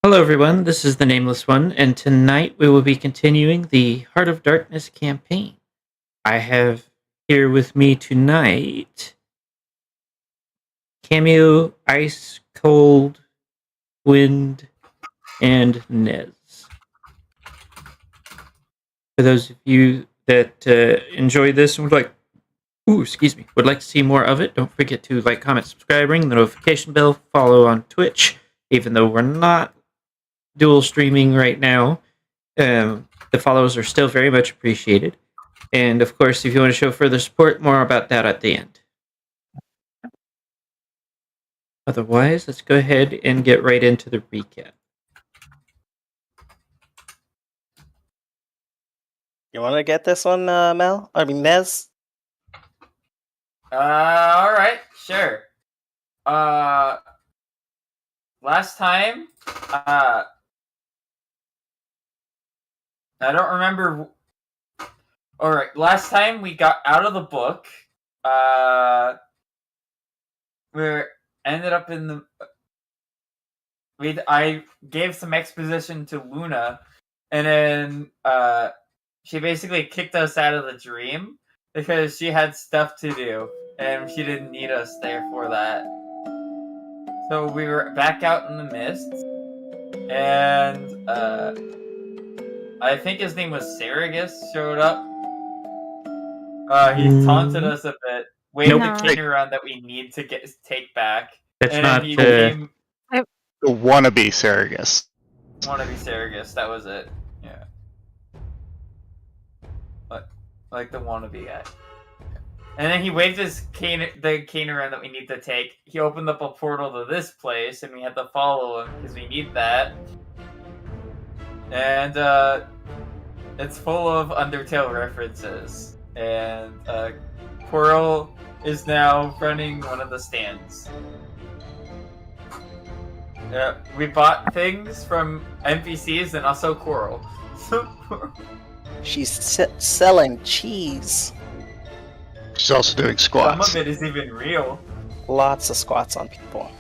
Hello, everyone. This is the Nameless One, and tonight we will be continuing the Heart of Darkness campaign. I have here with me tonight Cameo, Ice Cold, Wind, and Nez. For those of you that enjoy this and would like to see more of it, don't forget to like, comment, subscribe, ring the notification bell, follow on Twitch. Even though we're not dual streaming right now, the follows are still very much appreciated. And of course, if you want to show further support, more about that at the end. Otherwise, let's go ahead and get right into the recap. You want to get this one, Mel? I mean, Nez? Alright, sure. Last time, I don't remember. Alright, last time we got out of the book. We ended up in the. I gave some exposition to Luna, and then she basically kicked us out of the dream because she had stuff to do, and she didn't need us there for that. So we were back out in the mist, and I think his name was Saragus showed up. He taunted us a bit, waved the cane around that we need to take back. That's and not he came. The wannabe Saragus. Wannabe Saragus, that was it. Yeah. Like the wannabe guy. And then he waved the cane around that we need to take. He opened up a portal to this place, and we had to follow him because we need that. And it's full of Undertale references. And Coral is now running one of the stands. We bought things from NPCs and also Coral. She's selling cheese. She's also doing squats. Some of it is even real. Lots of squats on people.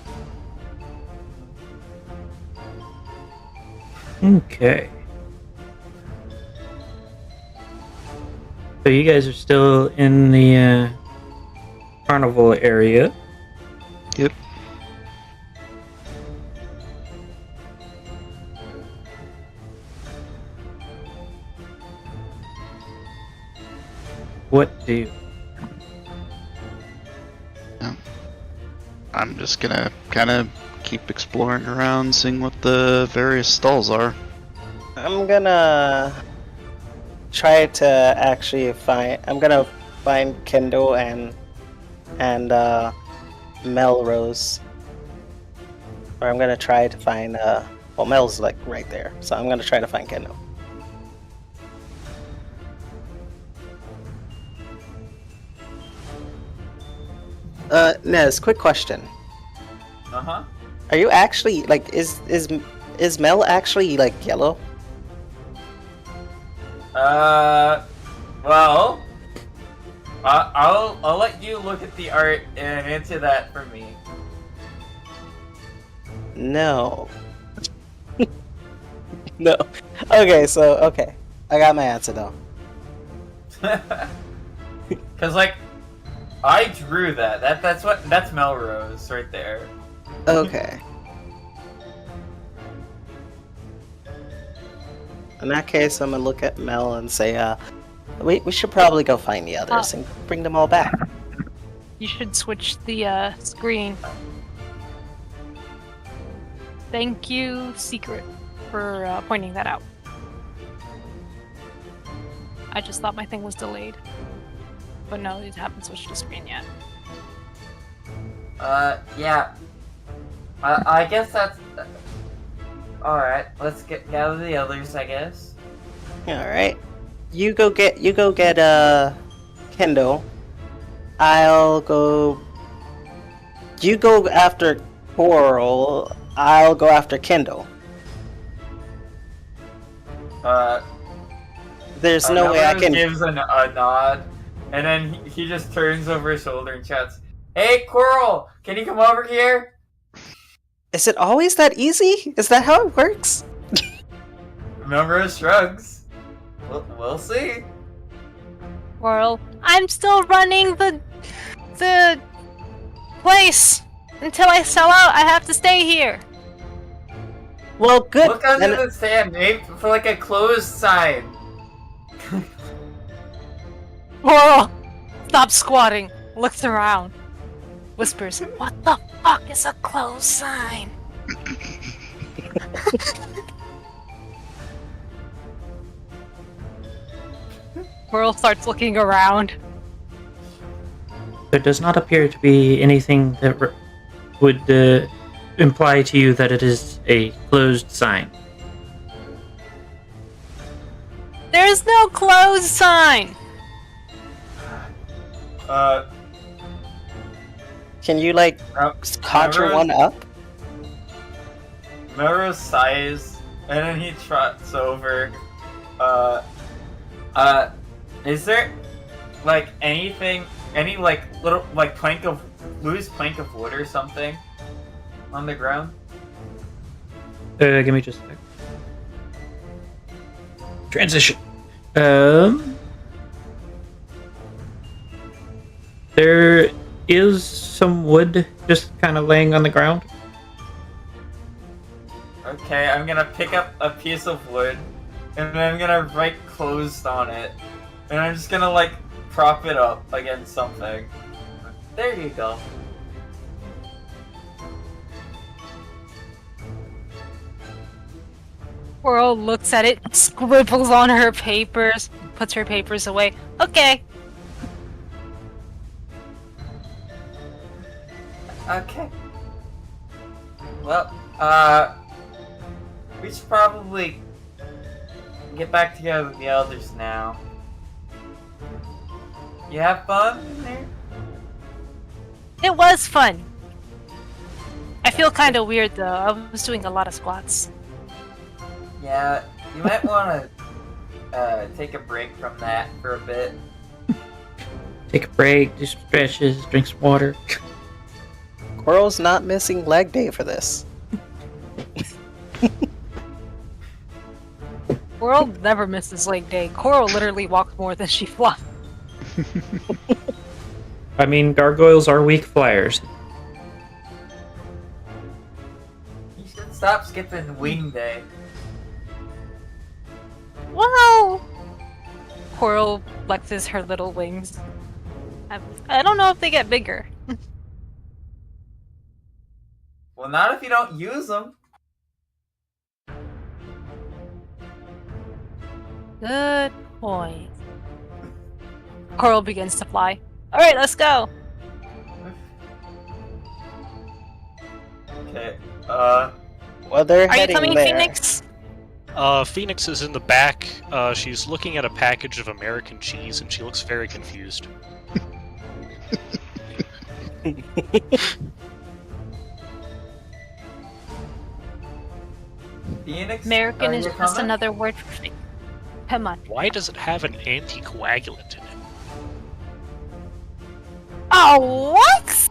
Okay. So you guys are still in the carnival area. Yep. What do you? I'm just gonna kind of keep exploring around, seeing what the various stalls are. I'm gonna try to actually find. I'm gonna find Kendall and Melrose. Or I'm gonna try to find. Well, Mel's like right there, so I'm gonna try to find Kendall. Nez, quick question. Uh-huh. Are you actually like is Mel actually like yellow? Well, I'll let you look at the art and answer that for me. No. No. Okay, I got my answer though. Cause like, I drew that. That's Melrose right there. Okay. In that case, I'm gonna look at Mel and say, we should probably go find the others and bring them all back. You should switch the screen. Thank you, Secret, for pointing that out. I just thought my thing was delayed. But no, it haven't switched the screen yet. Yeah. I guess that's... Alright, let's gather the others, I guess. Alright. You go get Kendall. I'll go... You go after Coral. I'll go after Kendall. There's no way I can... gives a nod, and then he just turns over his shoulder and shouts, "Hey, Coral! Can you come over here?" Is it always that easy? Is that how it works? Remember shrugs. We'll see. Squirrel, I'm still running the place. Until I sell out, I have to stay here. Well, good. Look under Then- the stand, maybe for like a closed sign. Squirrel, stop squatting. Looks around. Whispers, what the fuck is a closed sign? Squirrel starts looking around. There does not appear to be anything that would imply to you that it is a closed sign. There's no closed sign. Can you like conjure Remember- one up? Mero sighs, and then he trots over. Is there like anything, any like little like loose plank of wood or something on the ground? Give me just a sec. Transition. There is some wood just kind of laying on the ground. Okay, I'm gonna pick up a piece of wood, and then I'm gonna write closed on it, and I'm just gonna like prop it up against something. There you go. Squirrel looks at it, scribbles on her papers, puts her papers away. Okay. Okay. Well, we should probably get back together with the elders now. You have fun in there? It was fun. I feel kind of weird though. I was doing a lot of squats. Yeah, you might want to take a break from that for a bit. Take a break, do some stretches, drink some water. Coral's not missing leg day for this. Coral never misses leg day. Coral literally walks more than she flies. I mean, gargoyles are weak flyers. You should stop skipping wing day. Wow! Coral flexes her little wings. I don't know if they get bigger. Well, not if you don't use them. Good point. Coral begins to fly. Alright, let's go! Okay, Well, they're Are you heading coming, there. Phoenix? Phoenix is in the back. She's looking at a package of American cheese, and she looks very confused. Phoenix? American are is you just coming? another word for come on. Why does it have an anticoagulant in it? Oh, what?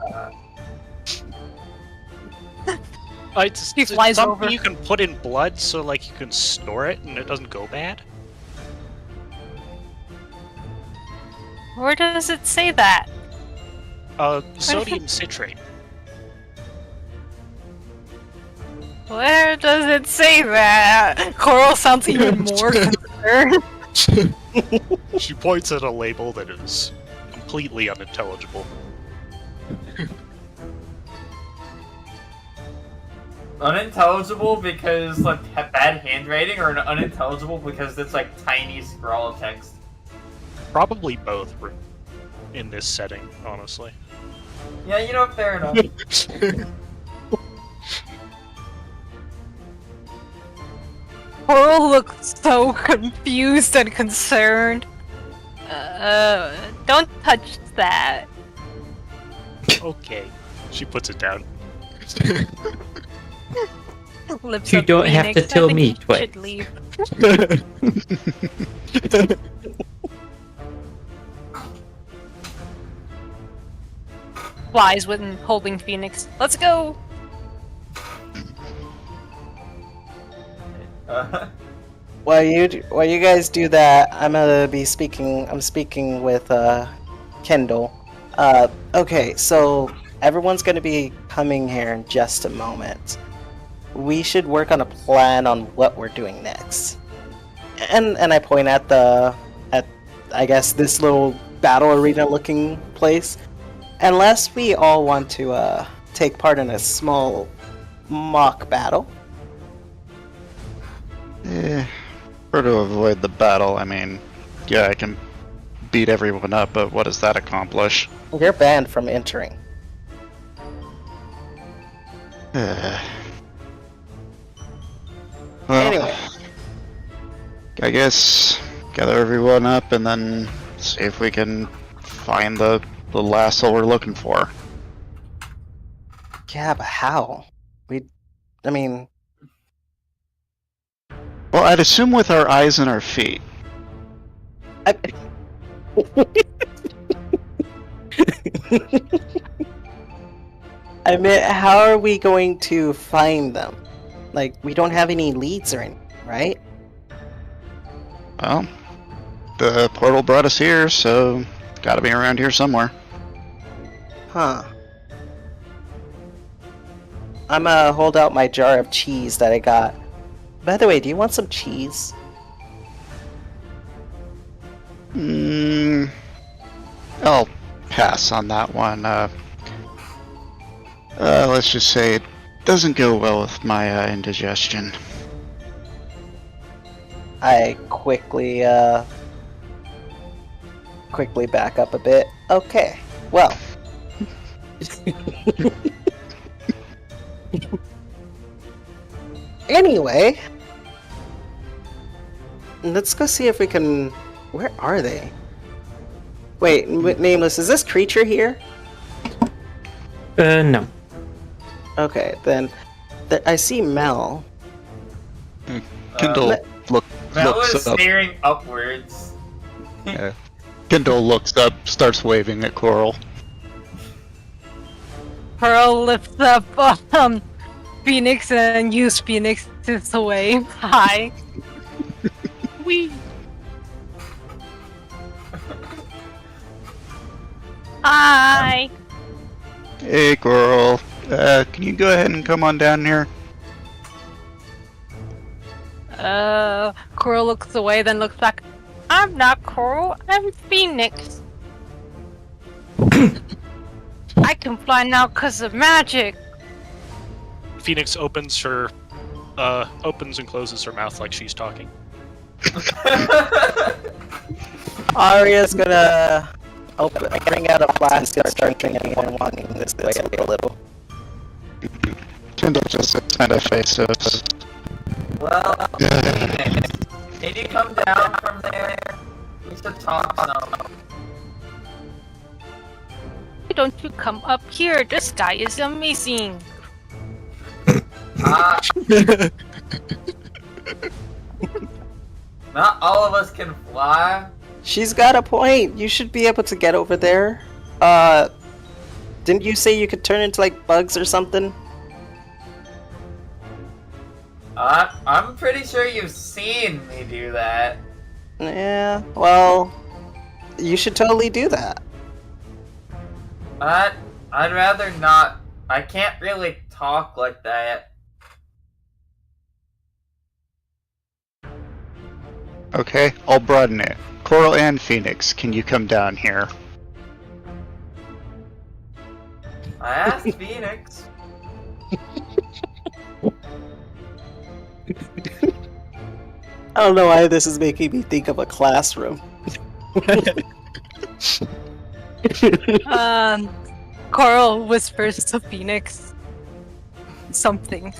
It's He flies something over. you can put in blood, so like you can store it and it doesn't go bad. Where does it say that? Sodium citrate. Where does it say that? Coral sounds even more concerned. She points at a label that is completely unintelligible. Unintelligible because like bad handwriting, or unintelligible because it's like tiny scrawl text? Probably both were in this setting, honestly. Yeah, you know, fair enough. Coral looks so confused and concerned. Don't touch that. Okay. She puts it down. Lips You up don't have Phoenix. to tell I think me you twice. should leave. Flies with holding Phoenix. Let's go. While you guys do that, I'm speaking with Kendall. Okay, so everyone's gonna be coming here in just a moment. We should work on a plan on what we're doing next. And I point at I guess this little battle arena looking place. Unless we all want to take part in a small mock battle. Or to avoid the battle, I mean, yeah, I can beat everyone up, but what does that accomplish? You're banned from entering. Well, Anyway. I guess gather everyone up and then see if we can find the lasso we're looking for. Yeah, but how? I mean, Well, I'd assume with our eyes and our feet. I mean, how are we going to find them? Like, we don't have any leads or anything, right? Well, the portal brought us here, so gotta be around here somewhere. Huh. I'm gonna hold out my jar of cheese that I got. By the way, do you want some cheese? I'll pass on that one. Let's just say it doesn't go well with my indigestion. I quickly back up a bit. Okay, well. Anyway, let's go see if we can. Where are they? Wait, Nameless, is this creature here? No. Okay, then I see Mel. Kindle Mel looks is up. staring upwards. Kindle looks up, starts waving at Coral. Pearl lifts up Phoenix and use Phoenix to sway. Hi. Wee. Hi. Hey, Coral. Can you go ahead and come on down here? Coral looks away, then looks back. I'm not Coral, I'm Phoenix. I can fly now because of magic. Phoenix opens and closes her mouth like she's talking. Aria's gonna bring out a flask and start drinking and walking this way a little. Kindle just kind of faces. Well, can you come down from there? We should talk some. Why don't you come up here? The sky is amazing. Not all of us can fly. She's got a point. You should be able to get over there. Didn't you say you could turn into like bugs or something? I'm pretty sure you've seen me do that. Yeah, well, you should totally do that. I'd rather not. I can't really talk like that. Okay, I'll broaden it. Coral and Phoenix, can you come down here? I asked Phoenix. I don't know why this is making me think of a classroom. Coral whispers to Phoenix something.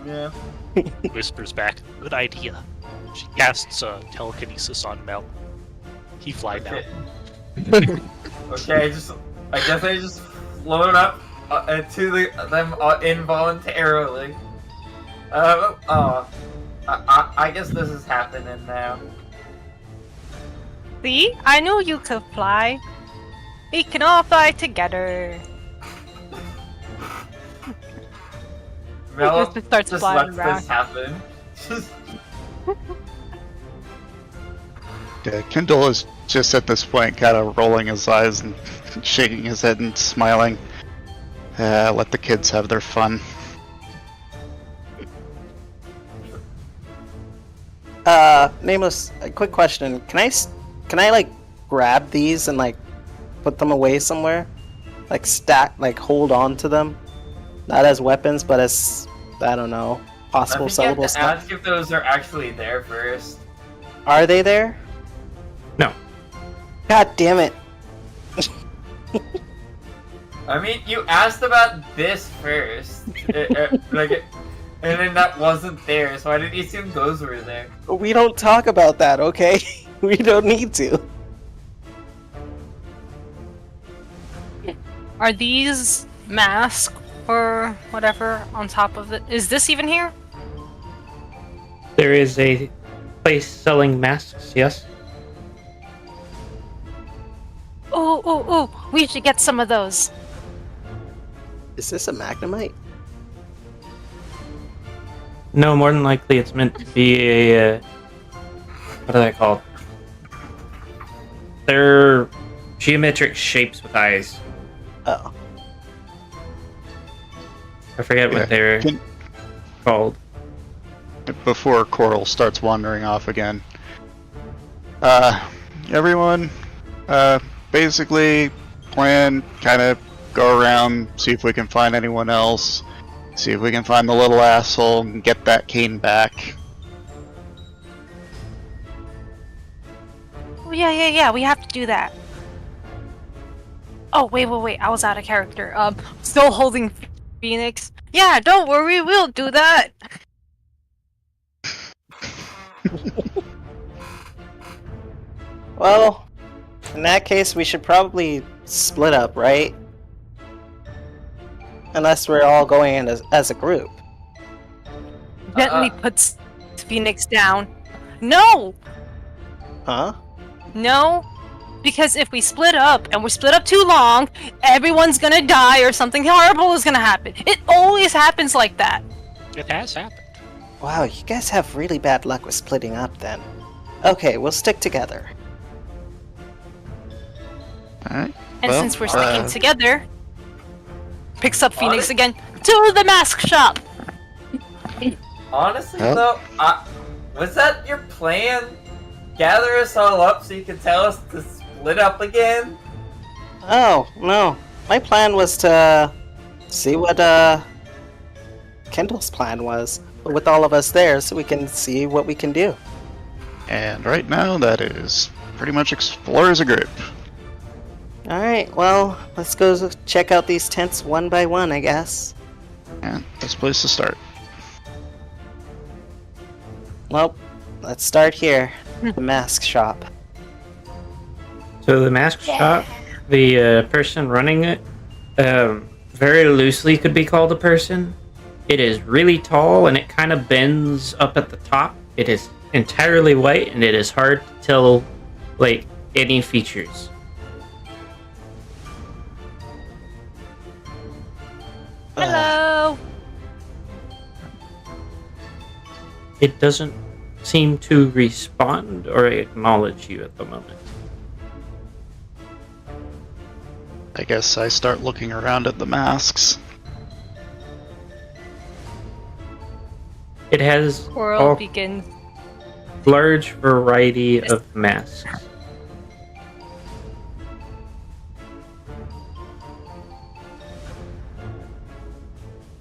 Yeah. Whispers back, good idea. She casts telekinesis on Mel. He fly now. Okay, I guess I just float up to them involuntarily. I guess this is happening now. See? I knew you could fly. We can all fly together. Mel Just starts just flying lets around. this happen. Yeah, Kendall is just at this point kind of rolling his eyes and shaking his head and smiling. Let the kids have their fun. Nameless, a quick question. Can I like grab these and like put them away somewhere? Like hold on to them? Not as weapons, but as, I don't know, I possible think you have sellable to stuff. ask if those are actually there first. Are they there? No. God damn it. I mean, you asked about this first, and then that wasn't there. So why did you assume those were there? We don't talk about that, okay? We don't need to. Are these masks or whatever on top of it? Is this even here? There is a place selling masks, yes? Oh, we should get some of those. Is this a Magnemite? No, more than likely it's meant to be a, what are they called? They're geometric shapes with eyes. Oh. I forget Yeah, what they're can- called. Before Coral starts wandering off again. Everyone, basically plan, kind of go around, see if we can find anyone else, see if we can find the little asshole and get that cane back. Oh, yeah, we have to do that. Oh, wait, I was out of character. Still holding Phoenix. Yeah, don't worry, we'll do that. Well, in that case, we should probably split up, right? Unless we're all going in as a group. Gently puts Phoenix down. No! Huh? No, because if we split up and we split up too long, everyone's gonna die or something horrible is gonna happen. It always happens like that. It has happened. Wow, you guys have really bad luck with splitting up then. Okay, we'll stick together. Alright. And Well, since we're sticking together, picks up Phoenix again to the mask shop. Honestly, Huh? though, was that your plan? Gather us all up so you can tell us to split up again? Oh, no. My plan was to see what Kendall's plan was, with all of us there, so we can see what we can do. And right now, that is pretty much explore as a group. Alright, well, let's go check out these tents one by one, I guess. Yeah, best place to start. Well, let's start here. The mask shop. So the mask shop, the person running it, very loosely could be called a person. It is really tall and it kind of bends up at the top. It is entirely white and it is hard to tell, like, any features. Hello. It doesn't seem to respond or acknowledge you at the moment. I guess I start looking around at the masks. It has Coral all begins. large variety of masks.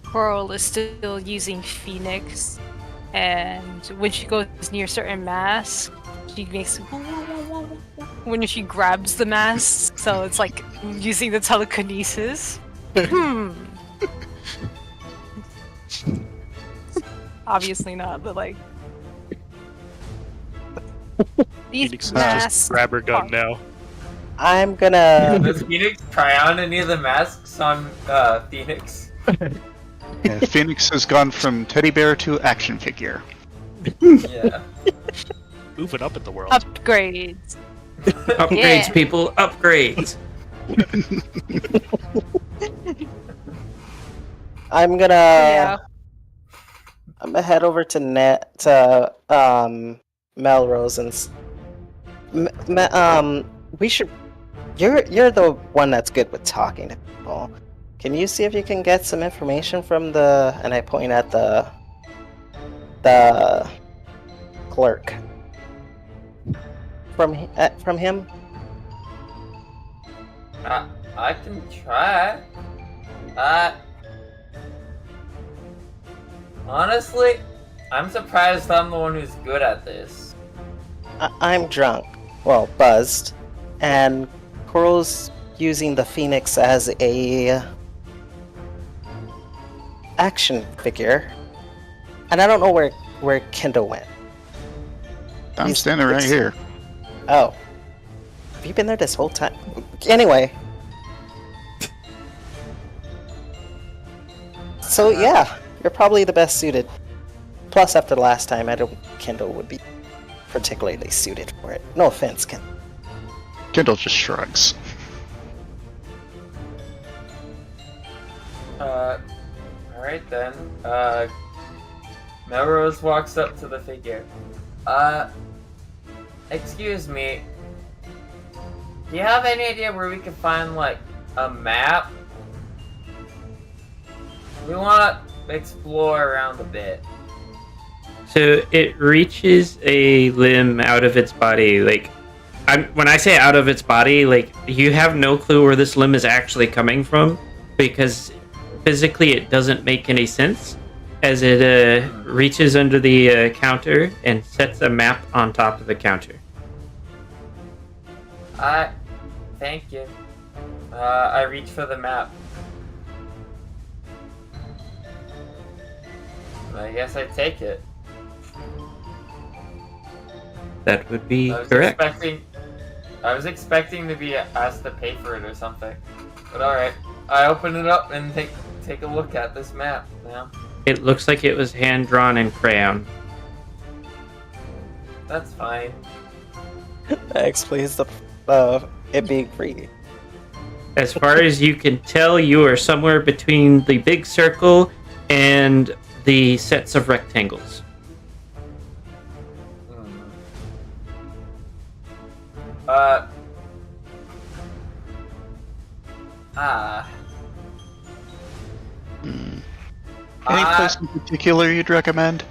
Coral is still using Phoenix, and when she goes near certain masks, she makes when she grabs the mask, so it's like using the telekinesis. Obviously not, but like these Phoenix is masks. just grab her gun now. I'm gonna... Does Phoenix try on any of the masks on Phoenix? Yeah, Phoenix has gone from teddy bear to action figure. Yeah. Moving up in the world. Upgrades. Upgrades, Yeah. people, upgrades. I'm gonna... Yeah. I'm gonna head over to Melrose and we should. You're the one that's good with talking to people. Can you see if you can get some information from the? And I point at the clerk. From him. I can try. Honestly, I'm surprised I'm the one who's good at this. I'm drunk. Well, buzzed. And Coral's using the Phoenix as a action figure. And I don't know where Kendall went. I'm He's- standing right it's- here. Oh. Have you been there this whole time? Anyway. So yeah, you're probably the best suited. Plus, after the last time, I don't think Kendall would be particularly suited for it. No offense, Kendall. Kendall just shrugs. Alright then. Melrose walks up to the figure. Excuse me. Do you have any idea where we could find, like, a map? We want to explore around a bit. So it reaches a limb out of its body. Like, when I say out of its body, like, you have no clue where this limb is actually coming from because physically it doesn't make any sense. As it reaches under the counter and sets a map on top of the counter. Thank you. I reach for the map. I guess I take it. That would be I was correct. I was expecting to be asked to pay for it or something. But alright. I open it up and take a look at this map now. It looks like it was hand-drawn in crayon. That's fine. That explains the it being free. As far as you can tell, you are somewhere between the big circle and the sets of rectangles. Any place in particular you'd recommend?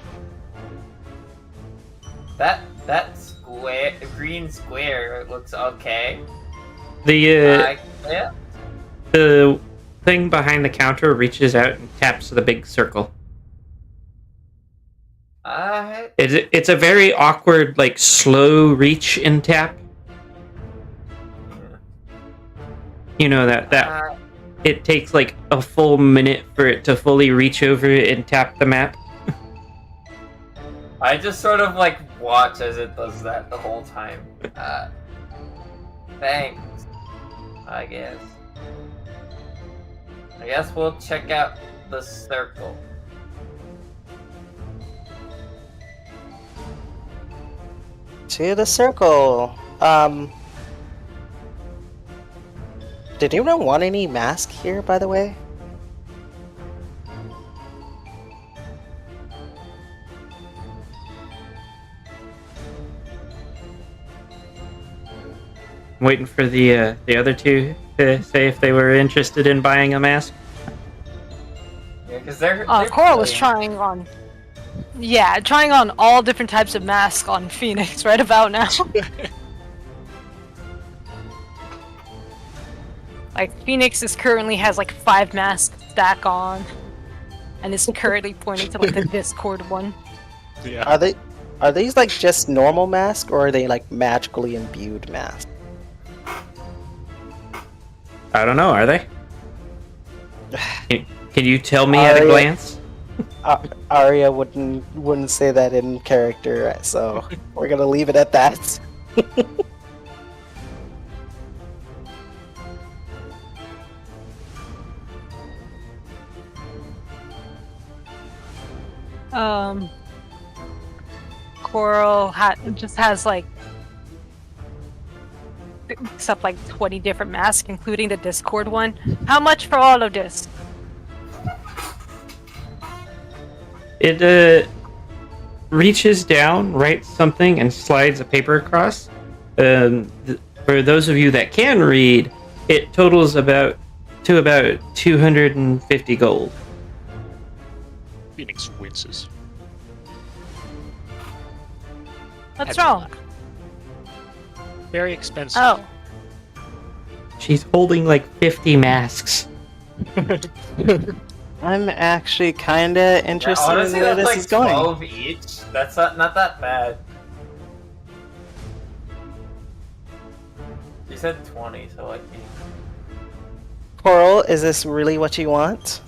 That square, green square looks okay. The Yeah. the thing behind the counter reaches out and taps the big circle. It's a very awkward, like, slow reach and tap. You know that it takes like a full minute for it to fully reach over and tap the map. I just sort of like watch as it does that the whole time. Thanks. I guess we'll check out the circle. To the circle. Did anyone want any mask here, by the way? I'm waiting for the other two to say if they were interested in buying a mask. Yeah, because they're Coral was brilliant. trying on all different types of masks on Phoenix right about now. Like, Phoenix currently has like 5 masks stack on, and is currently pointing to like the Discord one. Yeah. Are these like just normal masks, or are they like magically imbued masks? I don't know, are they? Can you tell me at a Aria- glance? Arya wouldn't say that in character, so we're gonna leave it at that. Coral just has like except like 20 different masks, including the Discord one. How much for all of this? It reaches down, writes something, and slides a paper across. For those of you that can read, it totals about 250 gold. Phoenix winces. What's That's wrong? Very expensive. Oh, She's holding like 50 masks. I'm actually kinda interested honestly, in where that's this like is going. 12 each. That's not that bad. You said 20, so like. Coral, is this really what you want?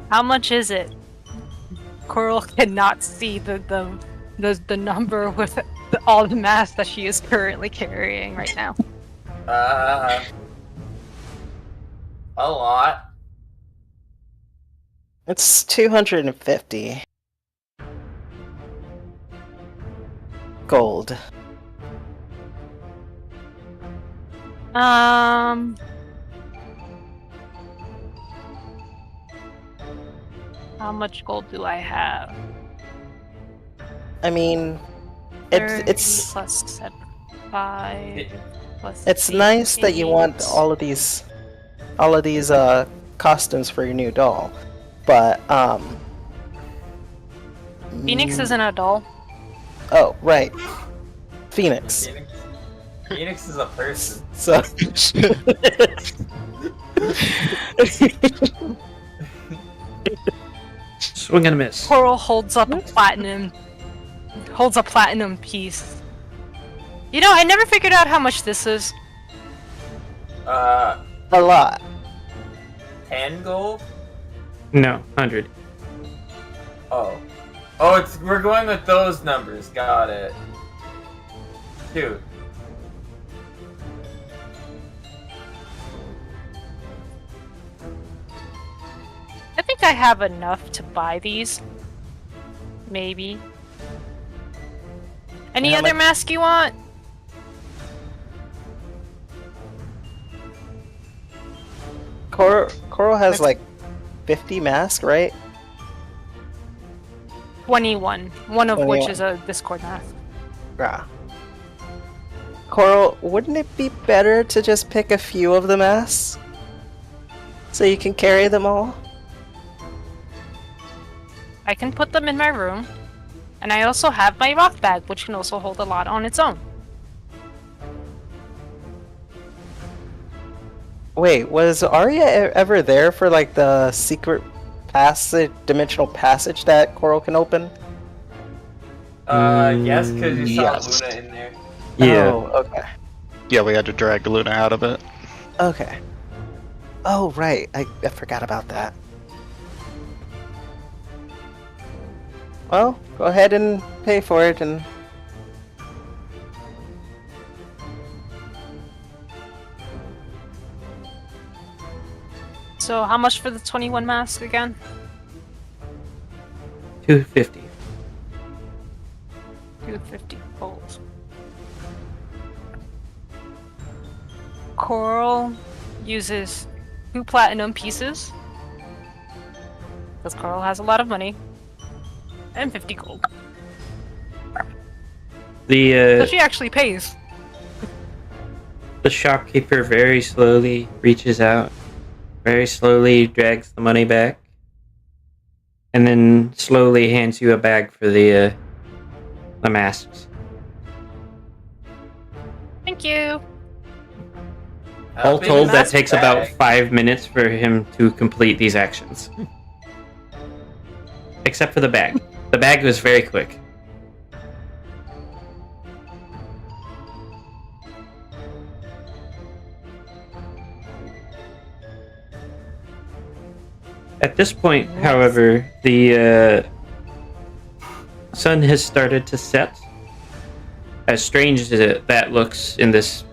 how much is it? Coral cannot see the number with all the masks that she is currently carrying right now. A lot. It's 250 gold. How much gold do I have? I mean, 30 it's plus 5 plus. it's nice that you want 8. all of these costumes for your new doll, but Phoenix isn't a doll. Oh, right. Phoenix. Phoenix is a person. So Swing and a miss. Coral holds up a platinum piece. You know, I never figured out how much this is. a lot. 10 gold? No, 100. Oh, we're going with those numbers. Got it. Dude. I think I have enough to buy these. Maybe. Any How other much- mask you want? Coral has like 50 masks, right? 21. One of which 21. is a Discord mask. Yeah. Coral, wouldn't it be better to just pick a few of the masks? So you can carry them all? I can put them in my room. And I also have my rock bag, which can also hold a lot on its own. Wait, was Arya ever there for like the secret passage, dimensional passage that Coral can open? Yes, because you saw Yes. Luna in there. Yeah. Oh, okay. Yeah, we had to drag Luna out of it. Okay. Oh, right. I forgot about that. Well, go ahead and pay for it and... So how much for the 21 mask again? 250. 250 gold. Coral uses 2 platinum pieces. Because Coral has a lot of money. And 50 gold. So The she actually pays. the shopkeeper very slowly reaches out, very slowly drags the money back, and then slowly hands you a bag for the masks. Thank you. All Big told, that mask takes bag. about 5 minutes for him to complete these actions. Except for the bag. The bag was very quick. At this point, however, the sun has started to set. As strange as that looks in this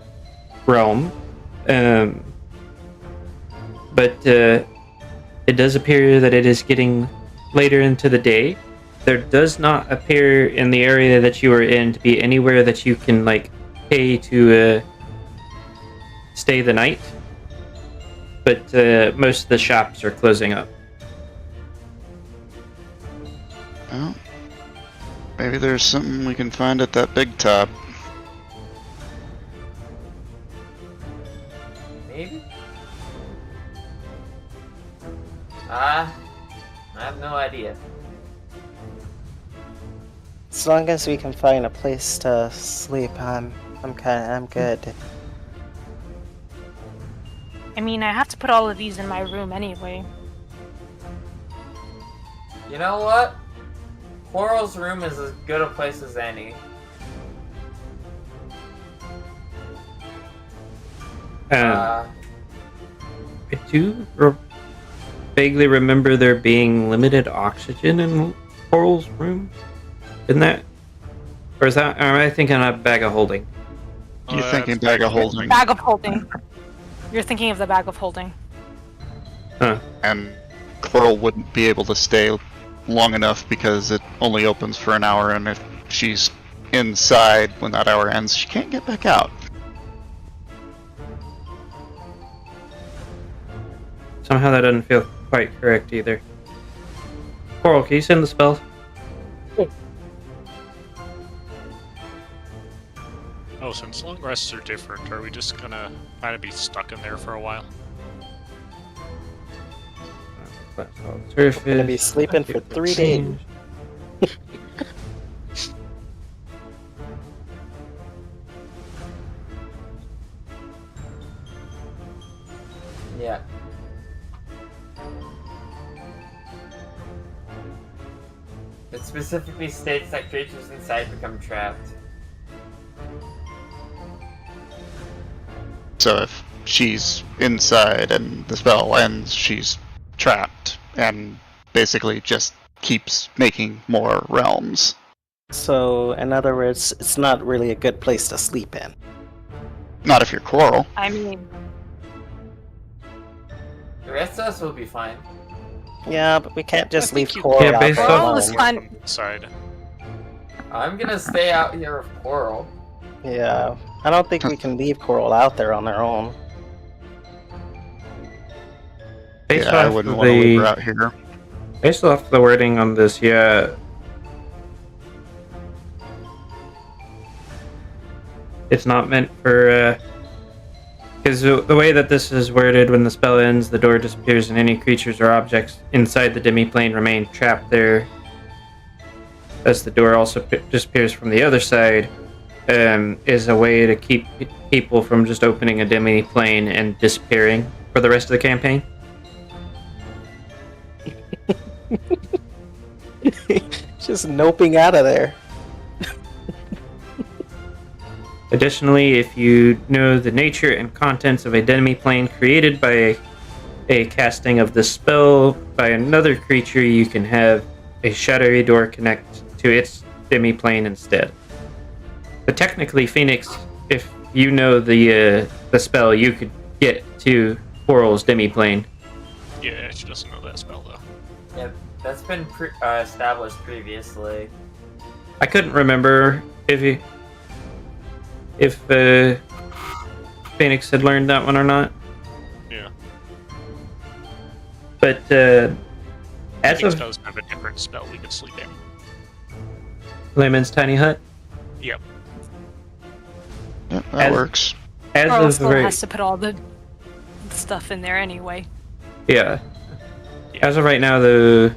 realm, but it does appear that it is getting later into the day. There does not appear in the area that you are in to be anywhere that you can like pay to stay the night. but most of the shops are closing up. Well, maybe there's something we can find at that big top. Maybe? I have no idea. As long as we can find a place to sleep, I'm good. I mean, I have to put all of these in my room anyway. You know what? Coral's room is as good a place as any. I do vaguely remember there being limited oxygen in Coral's room. Isn't that? Or is that? Am I thinking of a bag of holding? You're thinking bag of holding. Bag of holding. You're thinking of the bag of holding. And Coral wouldn't be able to stay long enough because it only opens for an hour, and if she's inside when that hour ends, she can't get back out. Somehow that doesn't feel quite correct either. Coral, can you send the spell? Oh, since long rests are different, are we just gonna kind of be stuck in there for a while? We're gonna be sleeping for 3 days. Yeah. It specifically states that creatures inside become trapped. So if she's inside and the spell ends, she's trapped and basically just keeps making more realms. So, in other words, it's not really a good place to sleep in. Not if you're Coral. I mean, The rest of us will be fine. Yeah, but we can't just I leave think you- Coral Yeah, out based there off- Coral is alone. fine. Inside. I'm gonna stay out here with Coral. Yeah, I don't think we can leave Coral out there on their own. Based Yeah, I off wouldn't of want to leave her the out here. based off the wording on this, yeah. It's not meant for because the way that this is worded, when the spell ends, the door disappears and any creatures or objects inside the demi-plane remain trapped there. As the door also disappears from the other side, is a way to keep people from just opening a demi-plane and disappearing for the rest of the campaign. Just noping out of there. Additionally, if you know the nature and contents of a demi-plane created by a casting of this spell by another creature, you can have a shadowy door connect to its demi-plane instead. But technically, Phoenix, if you know the spell, you could get to Coral's demi-plane. Yeah, she doesn't know that spell though. Yeah, that's been established previously. I couldn't remember if Phoenix had learned that one or not. Yeah. But as Phoenix of does have a different spell we could sleep in. Layman's Tiny Hut, Yep. Yep, that As- works. as Coral of still right, has to put all the stuff in there anyway. yeah. As of right now, though,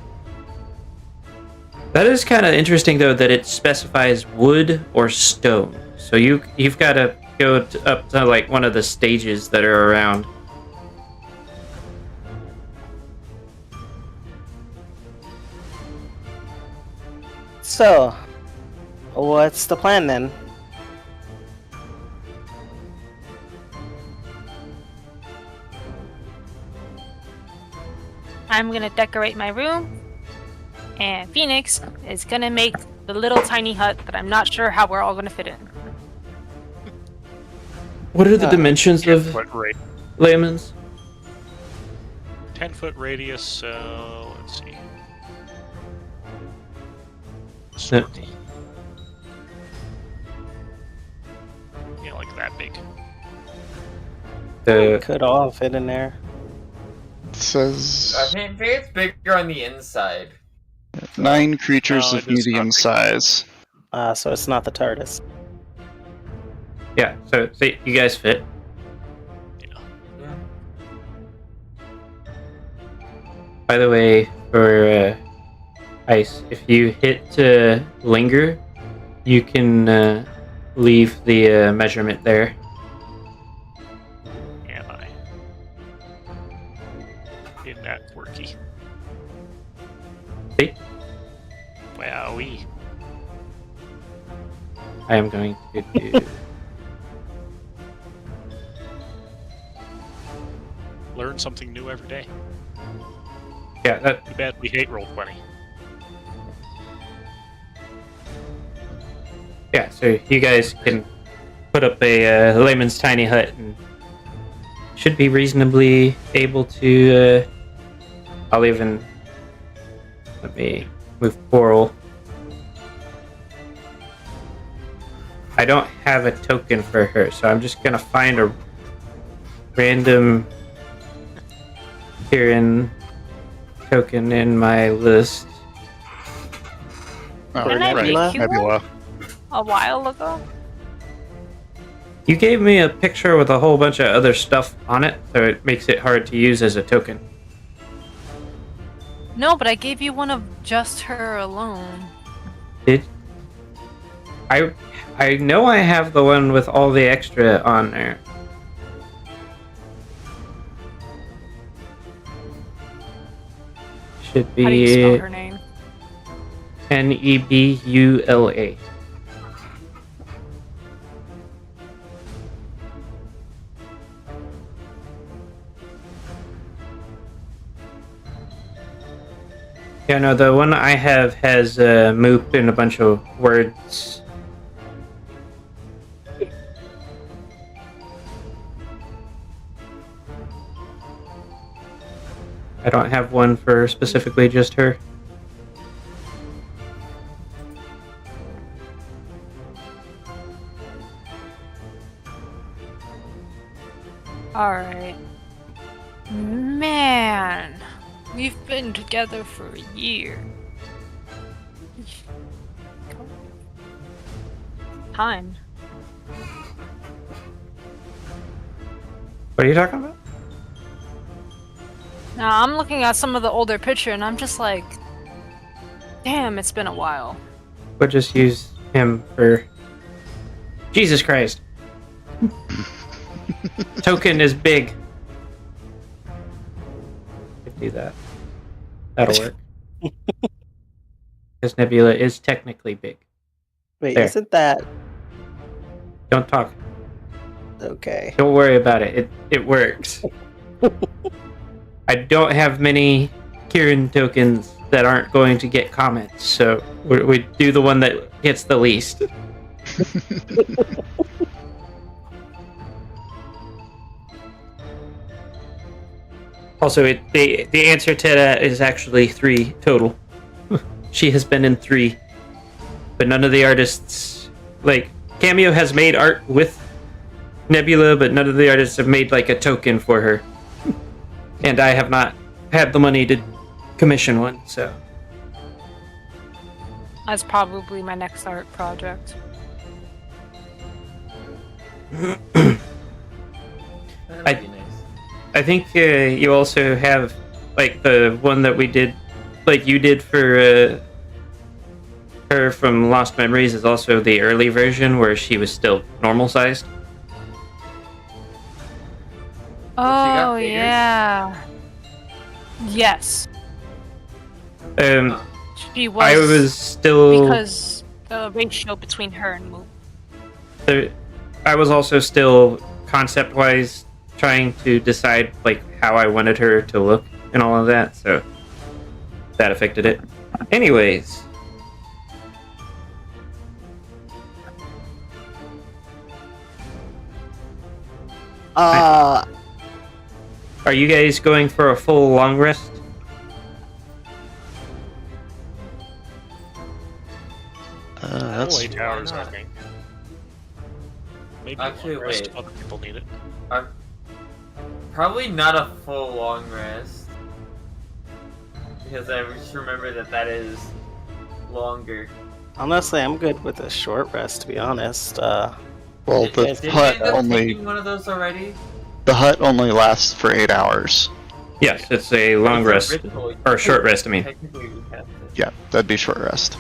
that is kind of interesting though that it specifies wood or stone. So you've got to go up to like one of the stages that are around. So, what's the plan then? I'm gonna decorate my room, and Phoenix is gonna make the little tiny hut that I'm not sure how we're all gonna fit in. What are the dimensions 10 of foot Layman's? 10-foot radius, so let's see. No. Circle. Yeah, like that big. The Could all fit in there. says I think it's bigger on the inside. 9 creatures No, of it is not medium big. size. So it's not the TARDIS. Yeah, so you guys fit. Yeah. By the way, for Ice, if you hit linger, you can leave the measurement there. Am I? Isn't that quirky? See? Wowee. I am going to do. Learn something new every day. Yeah, that. Too bad we hate Roll20. Yeah, so you guys can put up a layman's tiny hut and should be reasonably able to. I'll even let me move Coral. I don't have a token for her, so I'm just gonna find a random Kieran token in my list. Oh, Didn't I right. make you Nebula. A while ago? You gave me a picture with a whole bunch of other stuff on it, so it makes it hard to use as a token. No, but I gave you one of just her alone. Did I know I have the one with all the extra on there. Should How do you spell be her name? Nebula. Yeah, no, the one I have has Moop and a bunch of words. I don't have one for specifically just her. Alright. Man, we've been together for a year. Time. What are you talking about? Now, I'm looking at some of the older picture and I'm just like, damn, it's been a while. We'll just use him for. Jesus Christ. Token is big. Could do that. That'll work. Because Nebula is technically big. Wait, There. isn't that Don't talk. okay? Don't worry about it. It works. I don't have many Kieran tokens that aren't going to get comments, so we do the one that gets the least. Also, the answer to that is actually 3 total. She has been in 3, but none of the artists, like Cameo has made art with Nebula, but none of the artists have made like a token for her. And I have not had the money to commission one, so. That's probably my next art project. That'd be nice. I think you also have like the one that we did, like you did for her from Lost Memories, is also the early version where she was still normal sized. got Oh, bigger? yeah. Yes. She was. I was still. Because the ratio between her and Moop. I was also still concept wise trying to decide like how I wanted her to look and all of that, so that affected it. Anyways. Are you guys going for a full long rest? That's Holy towers, I not? think. Maybe Actually, one rest. wait. Other people need it. Probably not a full long rest. because I just remember that is longer. Honestly, I'm good with a short rest, to be honest. Well, Did the you hut end up only taking one of those already? lasts for 8 hours. Yes, it's a long It's a rest. ritual. Or short rest, I mean. Technically, we have to. Yeah, that'd be short rest.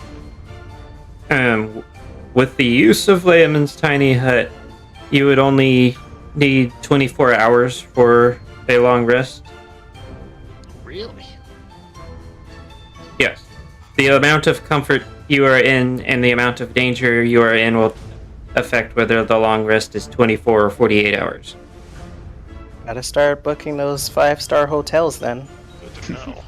With the use of Layman's tiny hut, you would only need 24 hours for a long rest. Really? Yes. The amount of comfort you are in and the amount of danger you are in will affect whether the long rest is 24 or 48 hours. Gotta start booking those 5-star hotels then. Good to know.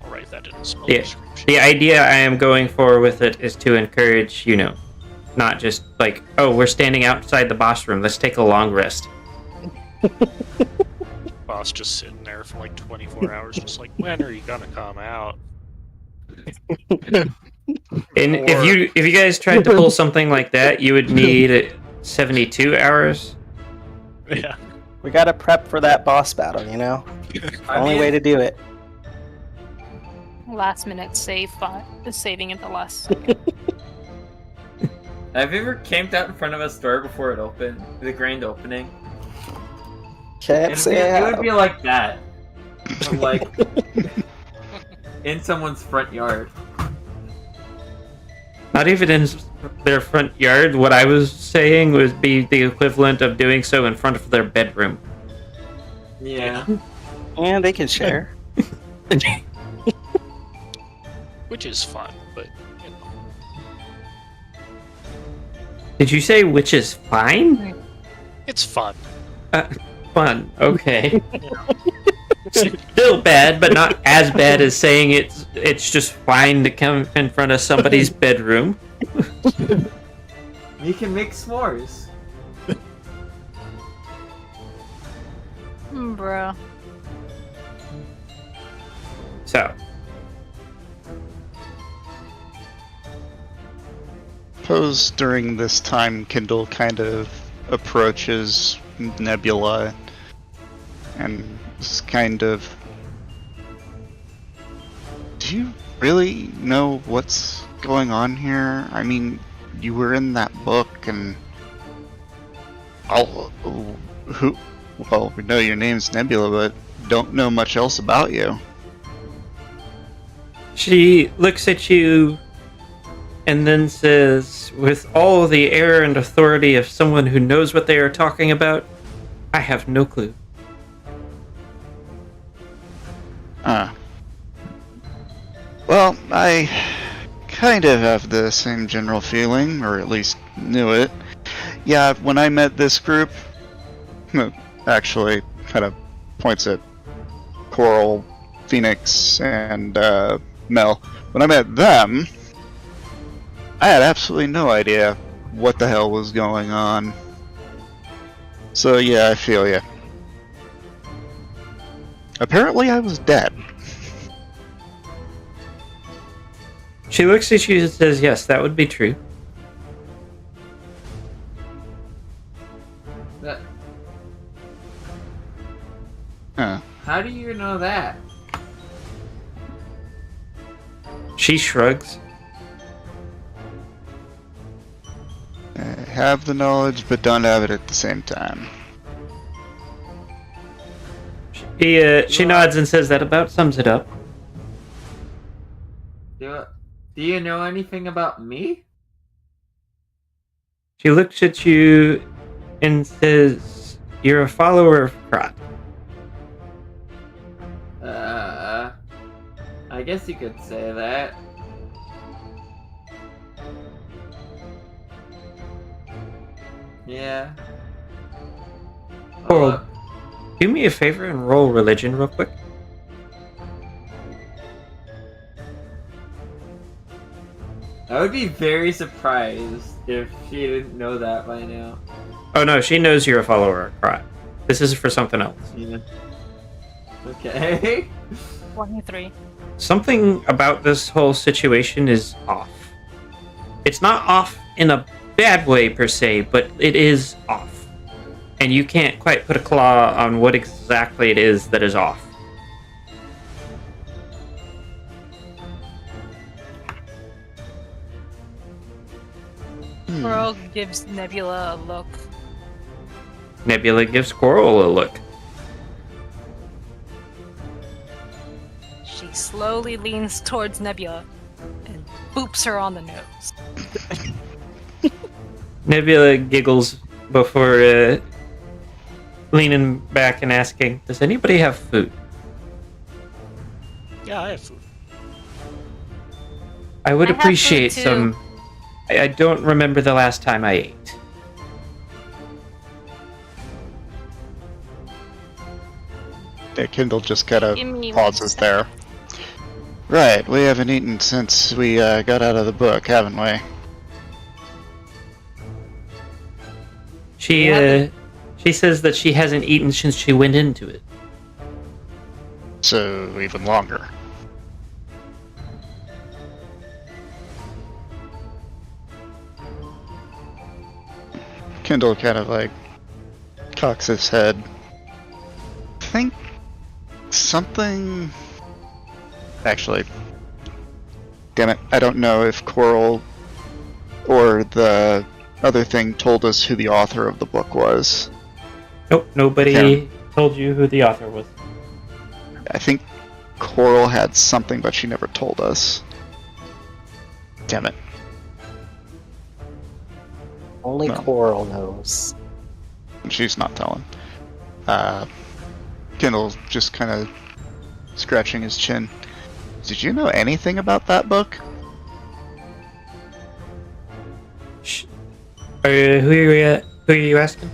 I'll write that in a small Yeah. description. The idea I am going for with it is to encourage, not just like, oh, we're standing outside the boss room, let's take a long rest. Boss just sitting there for like 24 hours, just like, when are you gonna come out? And if you guys tried to pull something like that, you would need 72 hours. Yeah. We gotta prep for that boss battle, Only way to do it. Last minute saving at the last second. Have you ever camped out in front of a store before it opened? The grand opening? Can't say I It would have. be like that. Like, in someone's front yard. Not even in their front yard. What I was saying would be the equivalent of doing so in front of their bedroom. Yeah. Yeah, they can share. Which is fun, but Did you say which is fine? it's fun. Fun. Okay. Still bad, but not as bad as saying it's just fine to come in front of somebody's bedroom. You can make s'mores. Bro. So, Suppose during this time, Kindle kind of approaches Nebula and is kind of. Do you really know what's going on here? I mean, you were in that book, and well, we know your name's Nebula, but don't know much else about you. she looks at you and then says, with all the air and authority of someone who knows what they are talking about, I have no clue. Well, I kind of have the same general feeling, or at least knew it. Yeah, when I met this group, actually kind of points at Coral, Phoenix, and Mel. When I met them, I had absolutely no idea what the hell was going on. So yeah, I feel ya. Apparently I was dead. She looks at you and says, yes, that would be true. That- Huh. How do you know that? She shrugs. Have the knowledge, but don't have it at the same time. She nods and says that about sums it up. Do you know anything about me? She looks at you and says, you're a follower of Krat. I guess you could say that. Yeah. Coral, do me a favor and roll religion real quick. I would be very surprised if she didn't know that by now. Oh no, she knows you're a follower of Krat. This is for something else. Yeah. Okay. 23. Something about this whole situation is off. It's not off in a bad way per se, but it is off. And you can't quite put a claw on what exactly it is that is off. Coral gives Nebula a look. Nebula gives Coral a look. She slowly leans towards Nebula and boops her on the nose. Nebula giggles before leaning back and asking, "Does anybody have food?" Yeah, I have food. I would I have appreciate food, some. I don't remember the last time I ate. Yeah, Kindle just kind of Give me pauses 1 there. Right, we haven't eaten since we got out of the book, haven't we? She says that she hasn't eaten since she went into it. So, even longer. Kindle kind of like cocks his head. I think something. Actually, damn it, I don't know if Coral or the other thing told us who the author of the book was. Nope, nobody told you who the author was. I think Coral had something, but she never told us. Damn it. Only No. Coral knows. She's not telling. Kindle's just kind of scratching his chin. Did you know anything about that book? Who are you asking?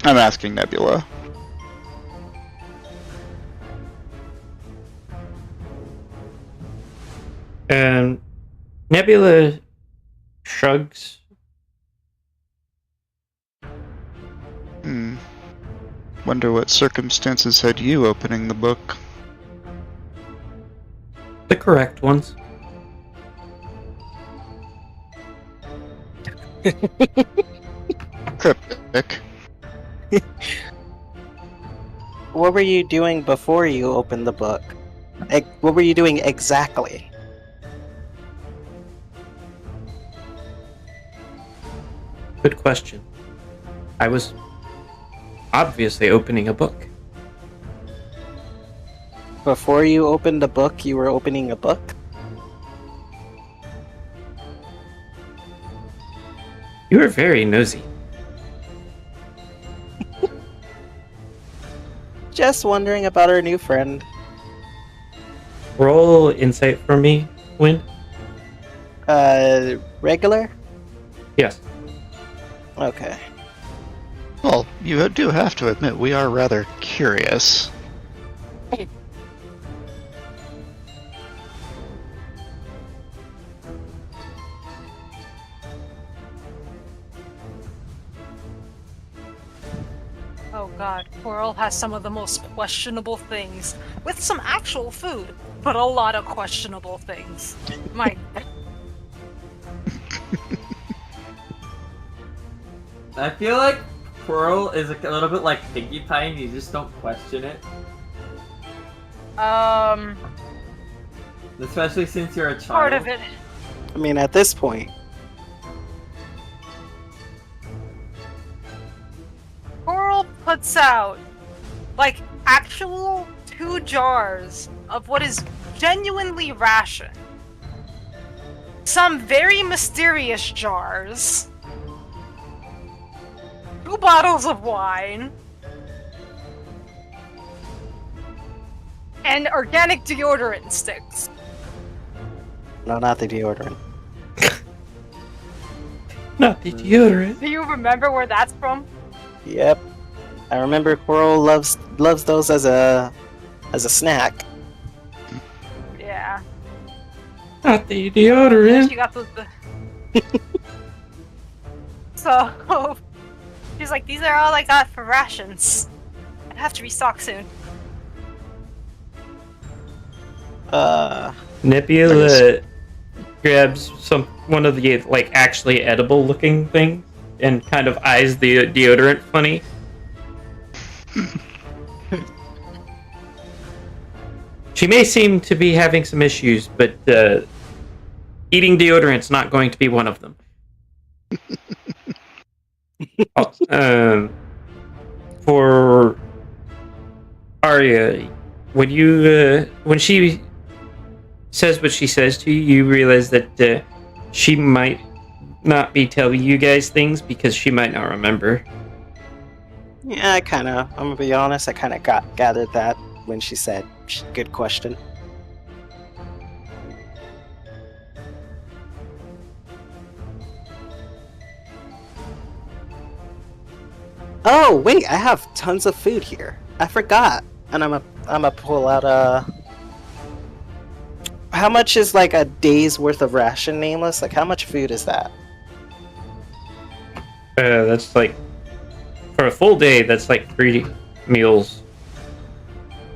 I'm asking Nebula. Nebula shrugs. Wonder what circumstances had you opening the book? The correct ones. Cryptic. What were you doing before you opened the book? What were you doing exactly? Good question. I was obviously opening a book. Before you opened the book, you were opening a book? You were very nosy. Just wondering about our new friend. Roll insight for me, Win. Regular? Yes. Okay. Well, you do have to admit, we are rather curious. Oh god, Coral has some of the most questionable things, with some actual food, but a lot of questionable things. My I feel like Coral is a little bit like Pinkie Pie, and you just don't question it. Especially since you're a child. part of it. I mean, at this point, Coral puts out, like, actual 2 jars of what is genuinely ration. Some very mysterious jars. 2 bottles of wine. And organic deodorant sticks. no, not the deodorant. Not the deodorant. Do you remember where that's from? Yep. I remember Coral loves those as a snack. Yeah. Not the She deodorant. got So she's like, these are all I got for rations. I'd have to restock soon. Nebula grabs one of the like actually edible looking things and kind of eyes the deodorant funny. She may seem to be having some issues, but eating deodorant's not going to be one of them. For Arya, when she says what she says to you, you realize that she might not be telling you guys things because she might not remember. Yeah, I'm gonna be honest, I kind of gathered that when she said, good question. Oh, wait, I have tons of food here. I forgot. And I'm gonna pull out how much is like a day's worth of ration, Nameless? Like, how much food is that? That's like for a full day. That's like 3 meals.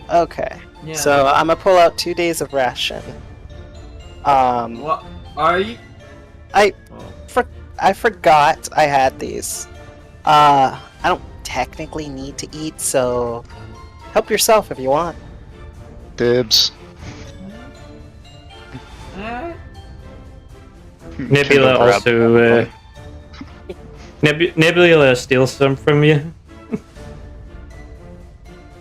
Okay. Yeah. So I'm gonna pull out 2 days of ration. What are you? I Oh. I forgot I had these. I don't technically need to eat, so help yourself if you want. Dibs. Nebula Kendall grabbed also. one. Nebula steals some from you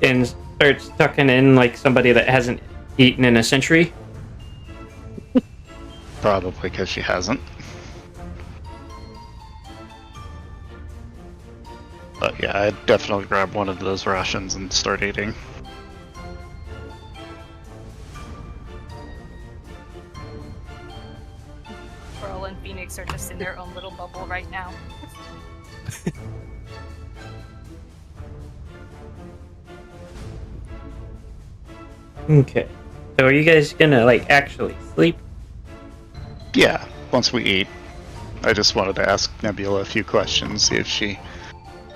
and starts tucking in like somebody that hasn't eaten in a century. Probably because she hasn't. But yeah, I'd definitely grab one of those rations and start eating. Pearl and Phoenix are just in their own little bubble right now. Okay. So are you guys gonna like actually sleep? Yeah, once we eat. I just wanted to ask Nebula a few questions, see if she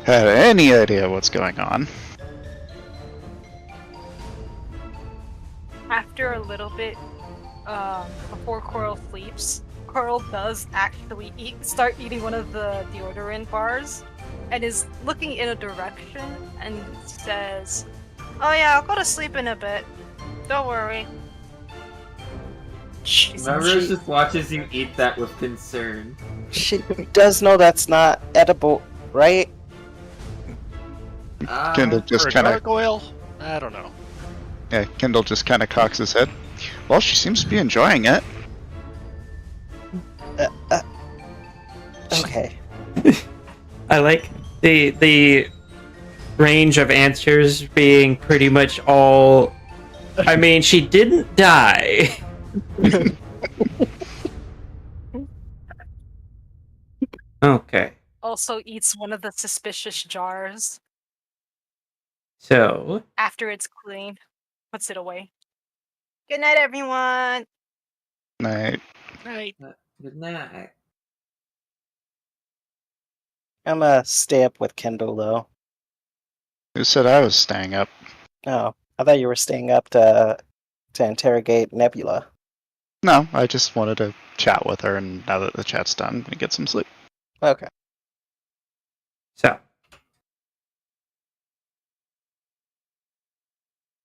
had any idea what's going on. After a little bit, before Coral sleeps, Coral does actually start eating one of the deodorant bars, and is looking in a direction and says, "Oh yeah, I'll go to sleep in a bit. Don't worry." Memrose just watches you eat that with concern. She does know that's not edible, right? Kendall For just a kind of gargoyle? I don't know. Kendall just kind of cocks his head. Well, she seems to be enjoying it. Okay. I like the range of answers being pretty much all. I mean, she didn't die. Okay, Also eats one of the suspicious jars so after it's clean, puts it away. Good night, everyone. Night. Right. Good night. I'm gonna stay up with Kendall though. Who said I was staying up? Oh, I thought you were staying up to interrogate Nebula. No, I just wanted to chat with her, and now that the chat's done, we get some sleep. Okay.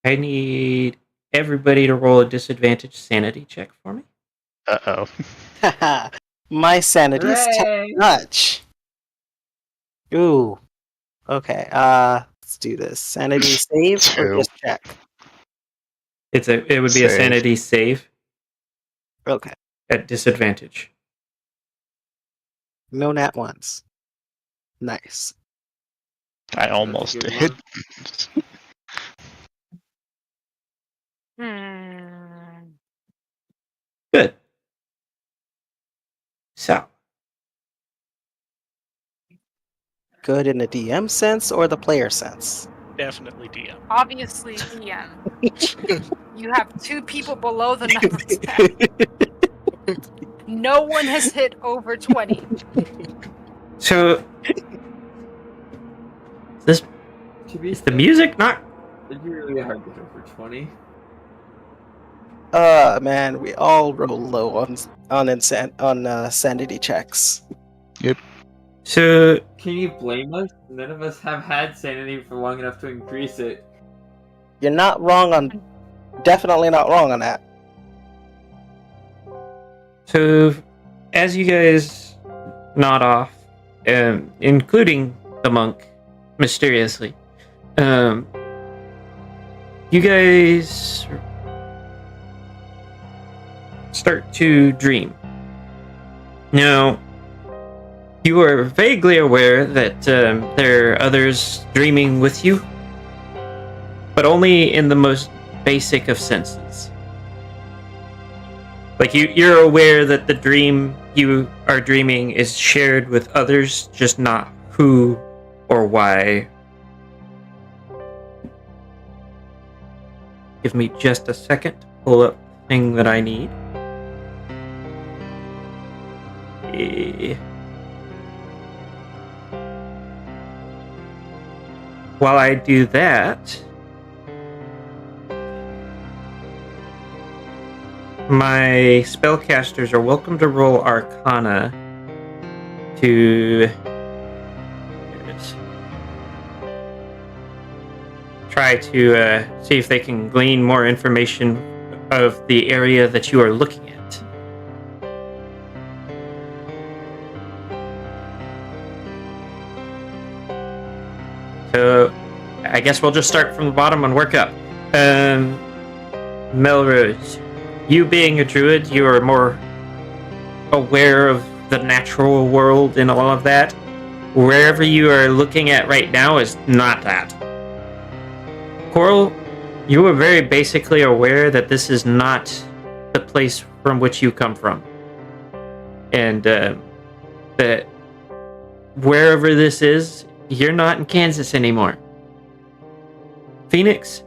I need everybody to roll a disadvantage sanity check for me. Uh-oh. Haha. My sanity's top Hooray! notch. Ooh. Okay. Let's do this. Sanity save or Two. just check? It would be a Save. sanity save Okay. at disadvantage. No nat ones. Nice. I almost good did. Good. So, Good in the DM sense or the player sense? Definitely DM. Obviously, DM. You have 2 people below the numbers cap. No one has hit over 20. so this To be is the music not. it'd be really hard to hit for 20. Man, we all roll low on sanity checks. So Can you blame us? None of us have had sanity for long enough to increase it. You're not wrong on. Definitely not wrong on that. So, as you guys nod off, including the monk, mysteriously. You guys start to dream. Now, you are vaguely aware that there are others dreaming with you, but only in the most basic of senses. Like, you're aware that the dream you are dreaming is shared with others, just not who or why. Give me just a second to pull up the thing that I need. While I do that, my spellcasters are welcome to roll Arcana to try to see if they can glean more information of the area that you are looking at. So, I guess we'll just start from the bottom and work up. Melrose, you being a druid, you are more aware of the natural world and all of that. Wherever you are looking at right now is not that. Coral, you are very basically aware that this is not the place from which you come from. And that wherever this is, you're not in Kansas anymore. Phoenix,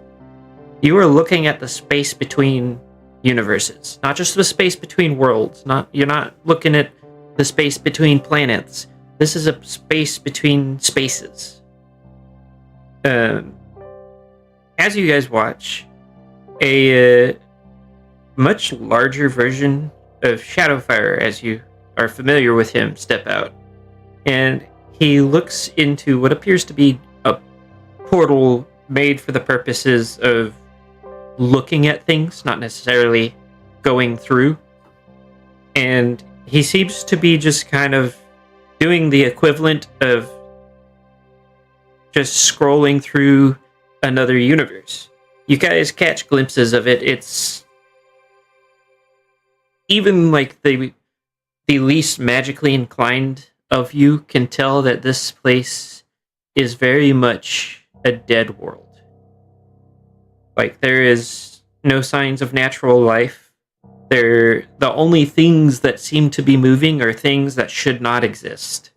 you are looking at the space between universes, not just the space between worlds. You're not looking at the space between planets. This is a space between spaces. As you guys watch, a much larger version of Shadowfire, as you are familiar with him, step out. And he looks into what appears to be a portal made for the purposes of looking at things, not necessarily going through. And he seems to be just kind of doing the equivalent of just scrolling through another universe. You guys catch glimpses of it. It's even like the least magically inclined of you can tell that this place is very much a dead world. Like, there is no signs of natural life. The only things that seem to be moving are things that should not exist.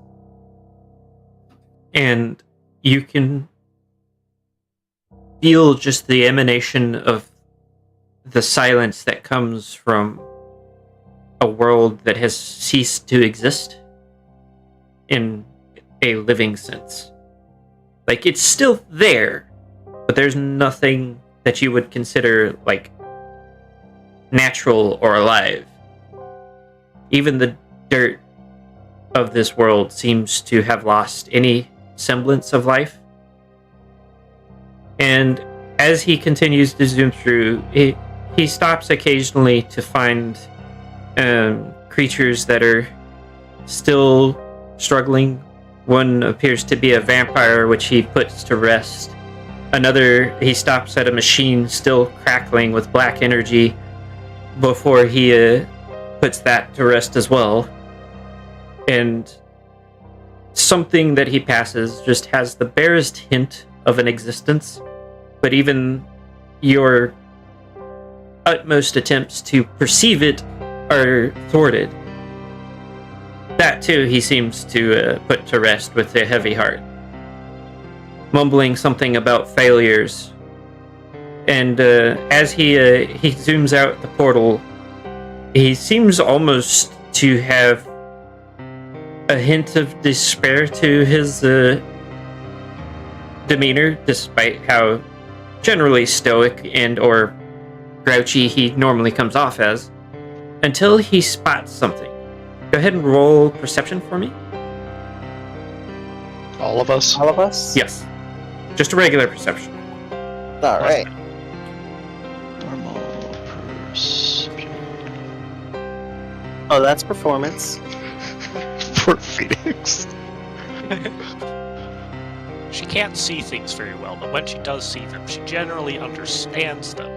And you can feel just the emanation of the silence that comes from a world that has ceased to exist in a living sense. Like, it's still there, but there's nothing that you would consider, like, natural or alive. Even the dirt of this world seems to have lost any semblance of life. And as he continues to zoom through, he stops occasionally to find creatures that are still struggling. One appears to be a vampire, which he puts to rest. Another, he stops at a machine still crackling with black energy before he puts that to rest as well. And something that he passes just has the barest hint of an existence, but even your utmost attempts to perceive it are thwarted. That too he seems to put to rest with a heavy heart, mumbling something about failures. And as he zooms out the portal, he seems almost to have a hint of despair to his demeanor, despite how generally stoic and or grouchy he normally comes off as, until he spots something. Go ahead and roll perception for me. All of us? All of us? Yes. Just a regular perception. Alright. Normal perception. Oh, that's performance. For Phoenix. She can't see things very well, but when she does see them, she generally understands them.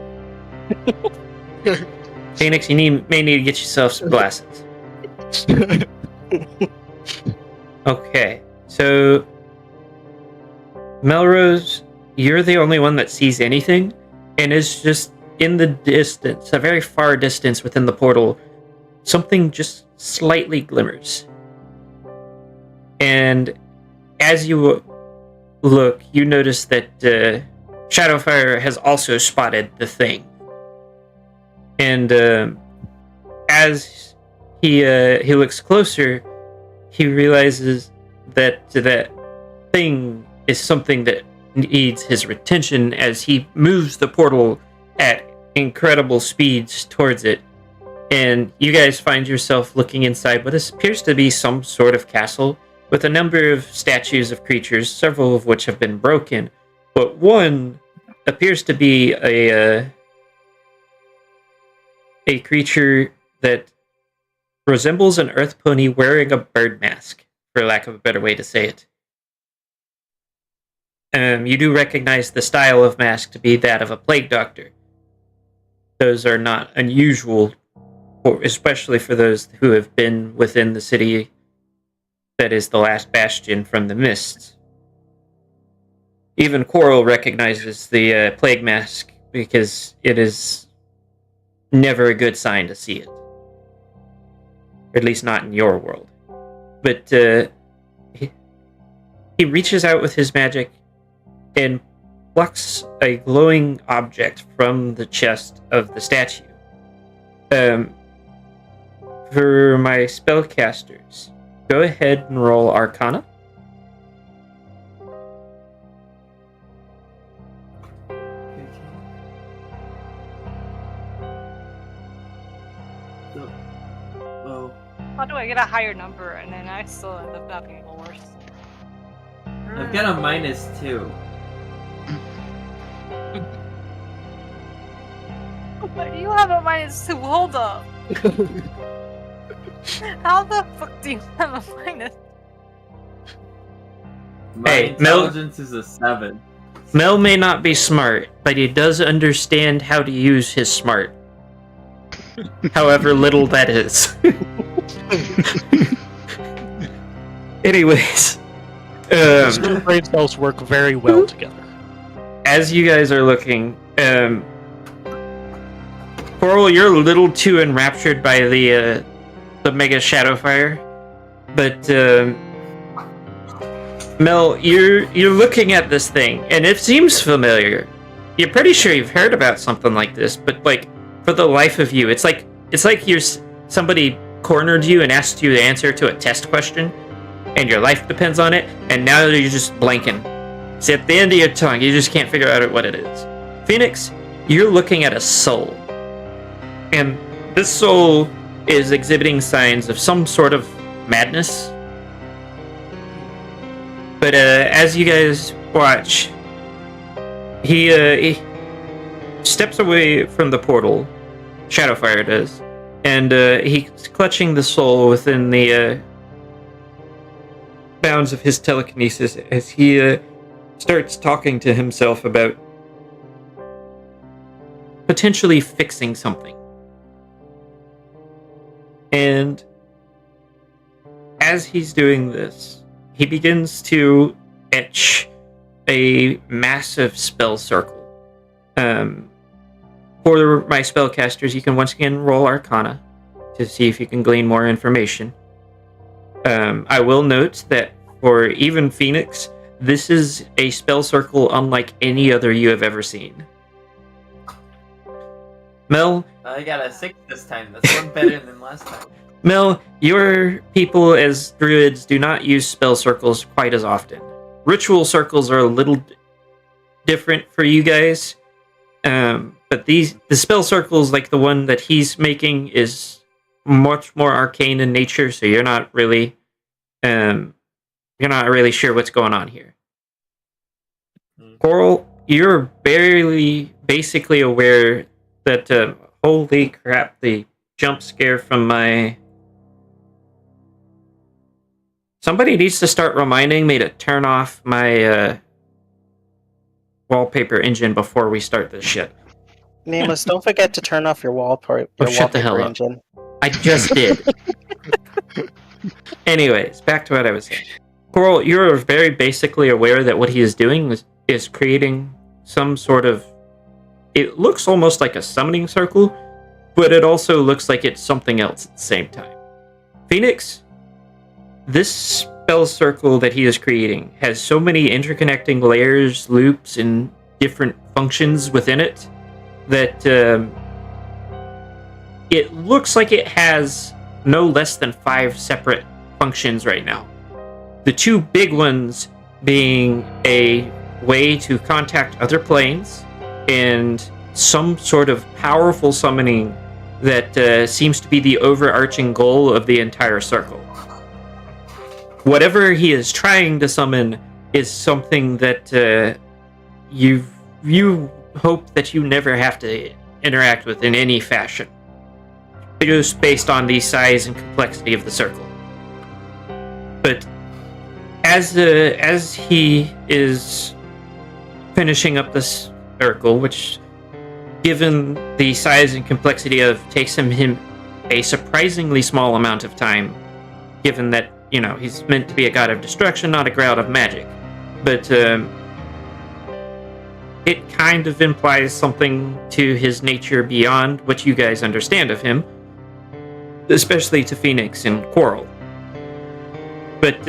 Phoenix, you may need to get yourself some glasses. Okay, so Melrose, you're the only one that sees anything, and is just in the distance, a very far distance within the portal, something just slightly glimmers. And as you look, you notice that Shadowfire has also spotted the thing. And as he looks closer, he realizes that that thing is something that needs his attention as he moves the portal at incredible speeds towards it. And you guys find yourself looking inside what appears to be some sort of castle with a number of statues of creatures, several of which have been broken, but one appears to be a creature that resembles an earth pony wearing a bird mask, for lack of a better way to say it. You do recognize the style of mask to be that of a plague doctor. Those are not unusual, especially for those who have been within the city that is the last bastion from the mists. Even Coral recognizes the plague mask because it is never a good sign to see it. Or at least not in your world. But he reaches out with his magic and plucks a glowing object from the chest of the statue. For my spellcasters, go ahead and roll Arcana. How do I get a higher number and then I still end up having worse? I've got a -2. But you have a -2. Hold up. How the fuck do you have a minus? My Hey, Mel- intelligence is a 7. Mel may not be smart, but he does understand how to use his smart. However little that is. Anyways, Those two brain cells work very well together. as you guys are looking, Coral, you're a little too enraptured by the Mega Shadowfire, but Mel, you're looking at this thing, and it seems familiar. You're pretty sure you've heard about something like this, but like for the life of you, it's like somebody cornered you and asked you the answer to a test question, and your life depends on it, and now you're just blanking. It's at the end of your tongue. You just can't figure out what it is. Phoenix, you're looking at a soul, and this soul is exhibiting signs of some sort of madness. But as you guys watch, he steps away from the portal. Shadowfire does, and he's clutching the soul within the bounds of his telekinesis as he starts talking to himself about potentially fixing something. And as he's doing this, he begins to etch a massive spell circle. For my spellcasters, you can once again roll Arcana to see if you can glean more information. I will note that for even Phoenix, this is a spell circle unlike any other you have ever seen. Mel, I got a 6 this time. That's one better than last time. Mel, your people as druids do not use spell circles quite as often. Ritual circles are a little different for you guys, but the spell circles, like the one that he's making, is much more arcane in nature. So you're not really sure what's going on here. Coral, you're basically aware that holy crap, the jump scare from my Somebody needs to start reminding me to turn off my wallpaper engine before we start this shit. Nameless, don't forget to turn off your wallpaper. Shut the hell up. Engine. I just did. Anyways, back to what I was saying. Coral, you're very basically aware that what he is doing is creating some sort of... It looks almost like a summoning circle, but it also looks like it's something else at the same time. Phoenix, this spell circle that he is creating has so many interconnecting layers, loops, and different functions within it that it looks like it has no less than 5 separate functions right now. The 2 big ones being a way to contact other planes and some sort of powerful summoning that seems to be the overarching goal of the entire circle. Whatever he is trying to summon is something that you hope that you never have to interact with in any fashion, just based on the size and complexity of the circle. But as he is finishing up this circle, which, given the size and complexity of, takes him a surprisingly small amount of time, given that, you know, he's meant to be a god of destruction, not a god of magic. But it kind of implies something to his nature beyond what you guys understand of him, especially to Phoenix and Coral. But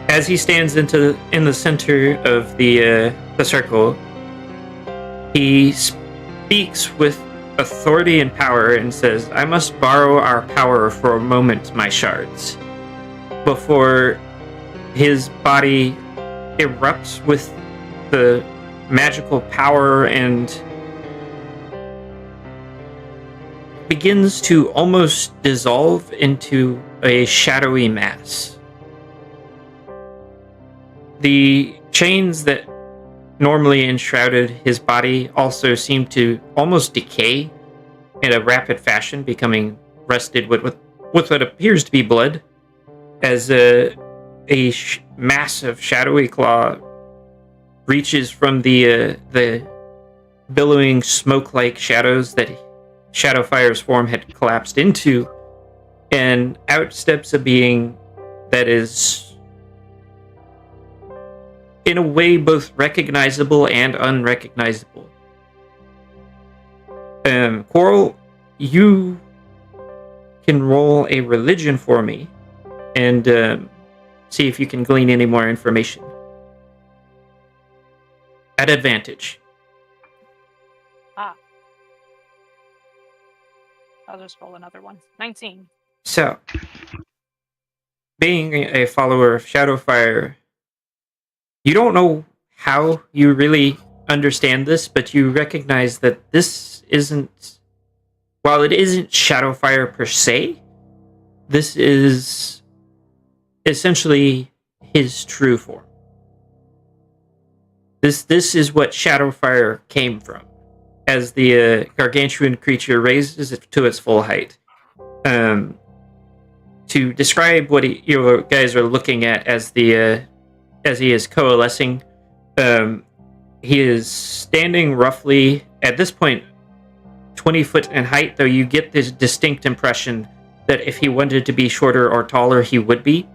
as he stands in the center of the circle, he speaks with authority and power and says, "I must borrow our power for a moment, my shards," before his body erupts with the magical power and begins to almost dissolve into a shadowy mass. The chains that normally enshrouded his body also seem to almost decay in a rapid fashion, becoming rusted with what appears to be blood, as a massive shadowy claw reaches from the billowing smoke-like shadows that Shadowfire's form had collapsed into, and out steps a being that is, in a way, both recognizable and unrecognizable. Coral, you can roll a religion for me and see if you can glean any more information. At advantage. I'll just roll another one. 19. So, being a follower of Shadowfire, you don't know how you really understand this, but you recognize that this isn't... While it isn't Shadowfire per se, this is essentially his true form. This is what Shadowfire came from, as the gargantuan creature raises it to its full height. To describe what you guys are looking at as as he is coalescing, he is standing roughly, at this point, 20 foot in height, though you get this distinct impression that if he wanted to be shorter or taller, he would be.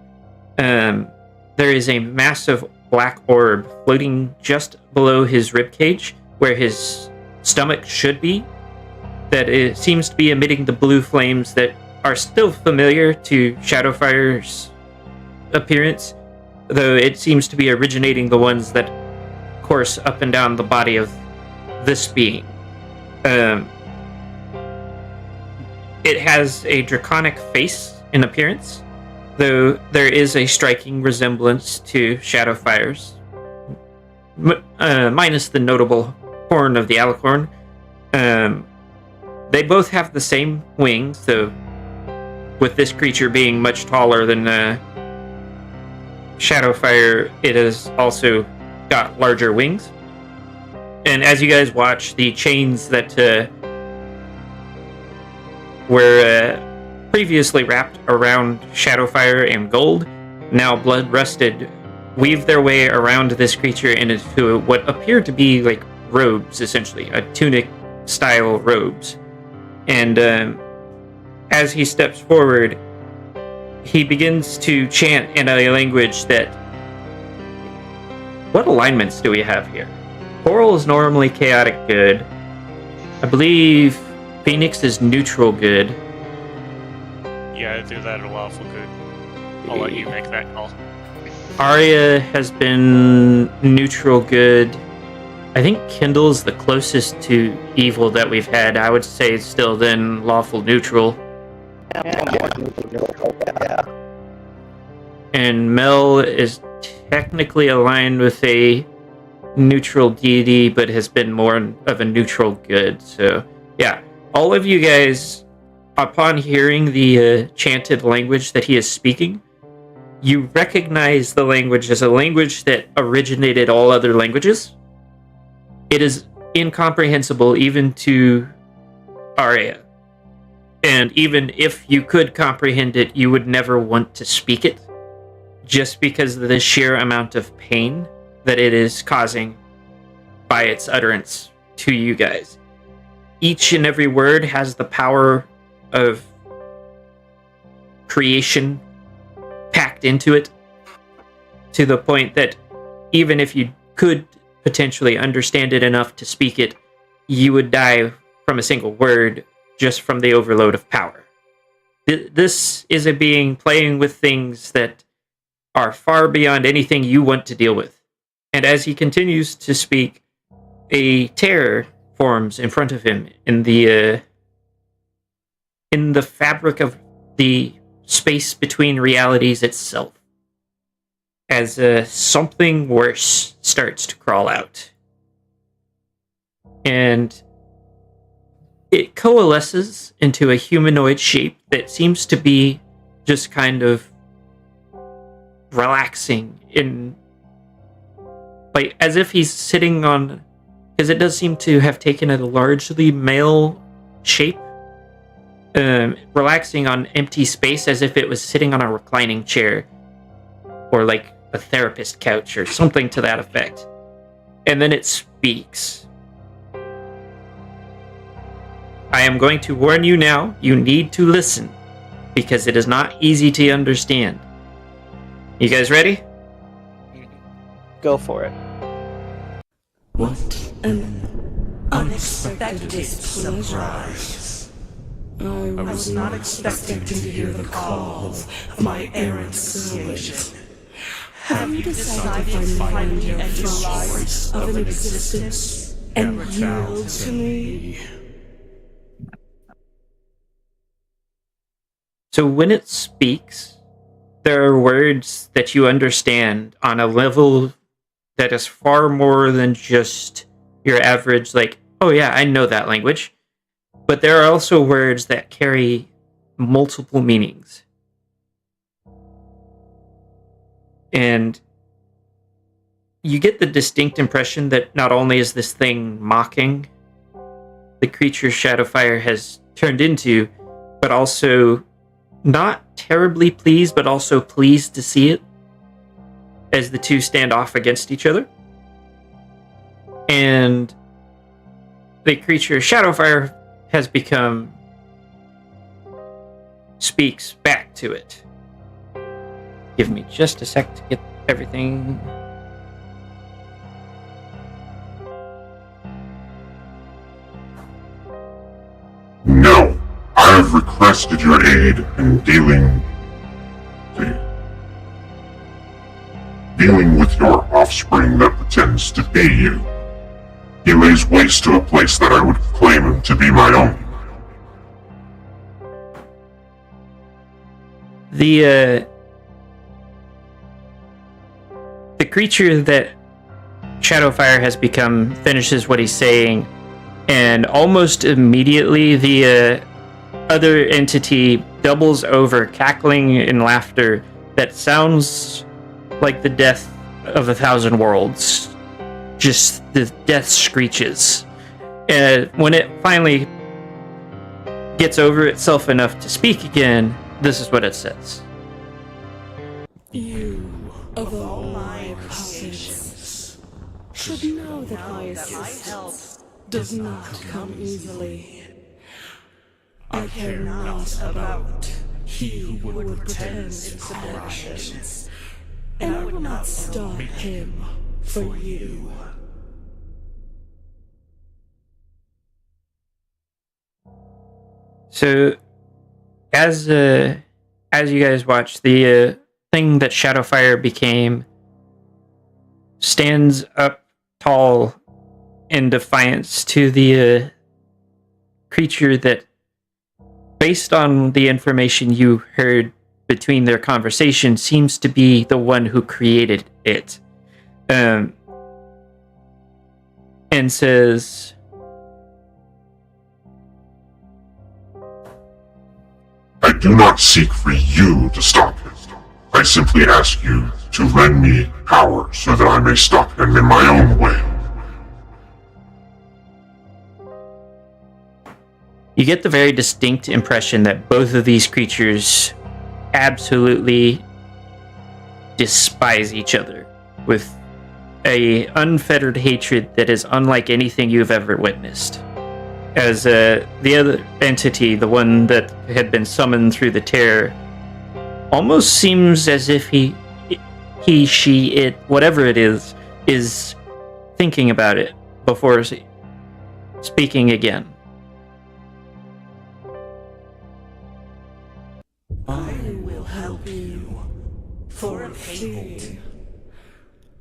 There is a massive black orb floating just below his ribcage, where his stomach should be, that it seems to be emitting the blue flames that are still familiar to Shadowfire's appearance, though it seems to be originating the ones that course up and down the body of this being. It has a draconic face in appearance, though there is a striking resemblance to Shadowfire's, minus the notable horn of the alicorn. They both have the same wings, though with this creature being much taller than Shadowfire, it has also got larger wings. And as you guys watch, the chains that were previously wrapped around Shadowfire and Gold now blood rusted, weave their way around this creature into what appear to be like robes, essentially, a tunic-style robes. And as he steps forward, he begins to chant in a language that... What alignments do we have here? Coral is normally chaotic good. I believe Phoenix is neutral good. Yeah, either that or lawful good. I'll let you make that call. Arya has been neutral good. I think Kindle's the closest to evil that we've had. I would say still then lawful neutral. Yeah. And Mel is technically aligned with a neutral deity, but has been more of a neutral good. So, yeah. All of you guys, upon hearing the chanted language that he is speaking, you recognize the language as a language that originated all other languages. It is incomprehensible even to Arya. And even if you could comprehend it, you would never want to speak it, just because of the sheer amount of pain that it is causing by its utterance to you guys. Each and every word has the power of creation packed into it, to the point that even if you could potentially understand it enough to speak it, you would die from a single word just from the overload of power. This is a being playing with things that are far beyond anything you want to deal with. And as he continues to speak, a terror forms in front of him in the fabric of the space between realities itself, as something worse starts to crawl out. And it coalesces into a humanoid shape that seems to be just kind of relaxing in, like, as if he's sitting on, because it does seem to have taken a largely male shape, relaxing on empty space as if it was sitting on a reclining chair or like a therapist couch or something to that effect. And then it speaks. I am going to warn you now, you need to listen, because it is not easy to understand. You guys ready? Go for it. What an unexpected surprise. I was not expecting to hear the call of my errant soulmate. Have you decided to find your choice of an existence and yield to me? So when it speaks, there are words that you understand on a level that is far more than just your average, like, oh yeah, I know that language. But there are also words that carry multiple meanings. And you get the distinct impression that not only is this thing mocking the creature Shadowfire has turned into, but also not terribly pleased, but also pleased to see it, as the two stand off against each other. And the creature Shadowfire has become... speaks back to it. Give me just a sec to get everything... No! I have requested your aid in dealing with your offspring that pretends to be you. He lays waste to a place that I would claim to be my own. The creature that Shadowfire has become finishes what he's saying, and almost immediately the other entity doubles over, cackling in laughter that sounds like the death of 1,000 worlds. Just the death screeches. And when it finally gets over itself enough to speak again, this is what it says. You of all my patience should know that my assistance does not come easily. I care not about he who would pretend imperfections, and I will not stop him for you. So, as you guys watch, the thing that Shadowfire became stands up tall in defiance to the creature that, based on the information you heard between their conversation, seems to be the one who created it. And says, I do not seek for you to stop it. I simply ask you to lend me power so that I may stop him in my own way. you get the very distinct impression that both of these creatures absolutely despise each other with a unfettered hatred that is unlike anything you've ever witnessed. As the other entity, the one that had been summoned through the terror, almost seems as if he, she, it, whatever it is thinking about it before speaking again. I will help you for a fee.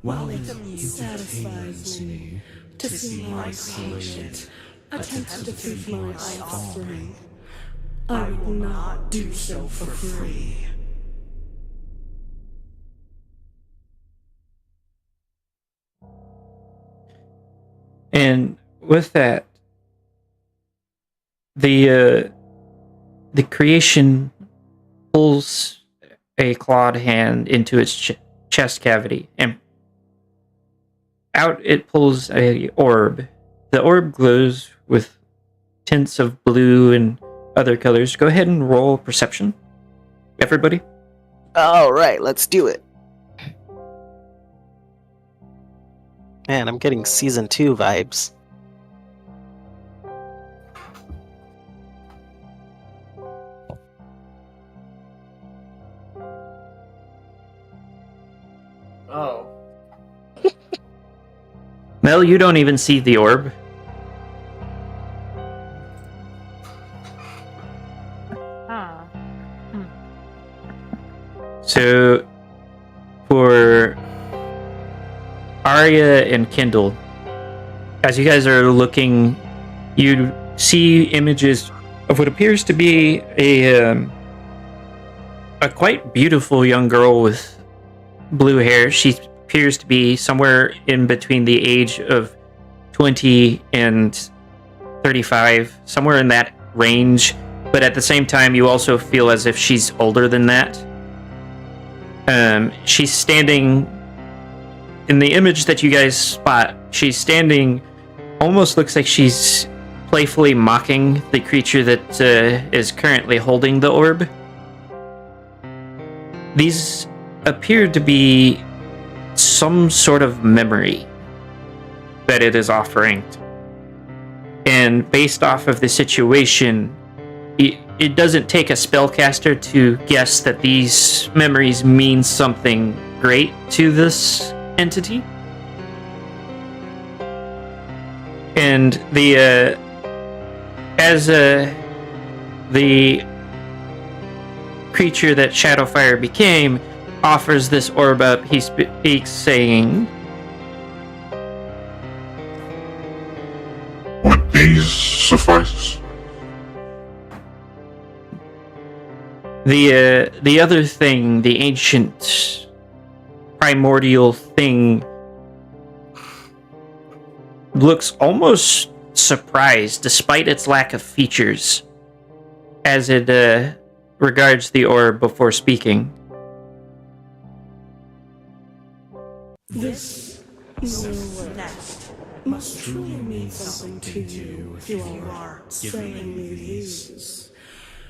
While it satisfies me to see my patient attempt to defeat my offspring, I will not do so for free. And with that, the creation pulls a clawed hand into its chest cavity, and out it pulls a orb. The orb glows with tints of blue and other colors. Go ahead and roll perception, everybody. All right, let's do it. Man, I'm getting season 2 vibes. Oh. Mel, you don't even see the orb. Huh. So, for Arya and Kindle, as you guys are looking, you see images of what appears to be a quite beautiful young girl with blue hair. She appears to be somewhere in between the age of 20 and 35, somewhere in that range. But at the same time, you also feel as if she's older than that. She's standing in the image that you guys spot. She's standing, almost looks like she's playfully mocking the creature that is currently holding the orb. These appear to be some sort of memory that it is offering. And based off of the situation, it doesn't take a spellcaster to guess that these memories mean something great to this entity. And the creature that Shadowfire became offers this orb up, he speaks saying, Would these suffice? The other thing, the ancient primordial thing, looks almost surprised despite its lack of features as it regards the orb before speaking. This next must truly mean something to you if you are selling me these.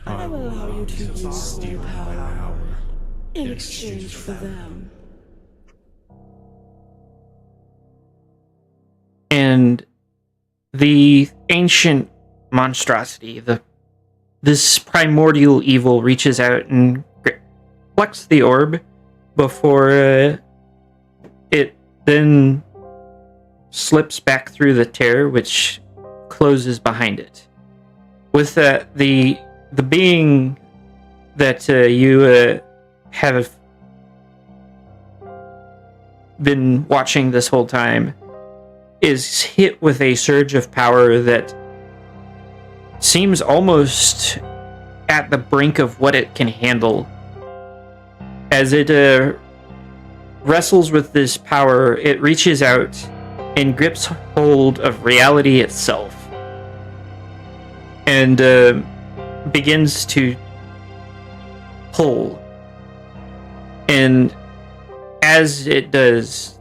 I will allow you to use your power in exchange for them. and the ancient monstrosity, this primordial evil, reaches out and plucks the orb before it then slips back through the tear, which closes behind it. With that, the being that you have been watching this whole time is hit with a surge of power that seems almost at the brink of what it can handle. As it wrestles with this power, it reaches out and grips hold of reality itself and begins to pull. And as it does,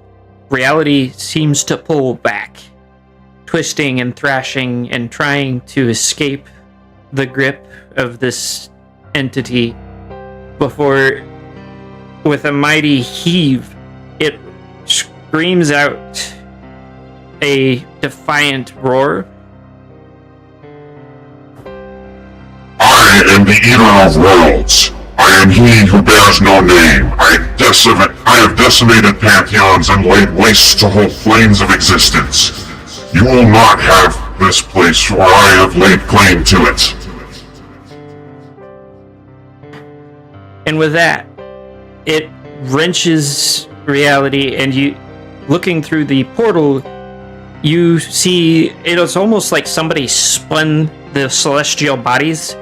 reality seems to pull back, twisting and thrashing and trying to escape the grip of this entity before, with a mighty heave, it screams out a defiant roar. I am the Eater of Worlds. I am he who bears no name. I have decimated pantheons and laid waste to whole planes of existence. You will not have this place, for I have laid claim to it. And with that, it wrenches reality, and you, looking through the portal, you see it is almost like somebody spun the celestial bodies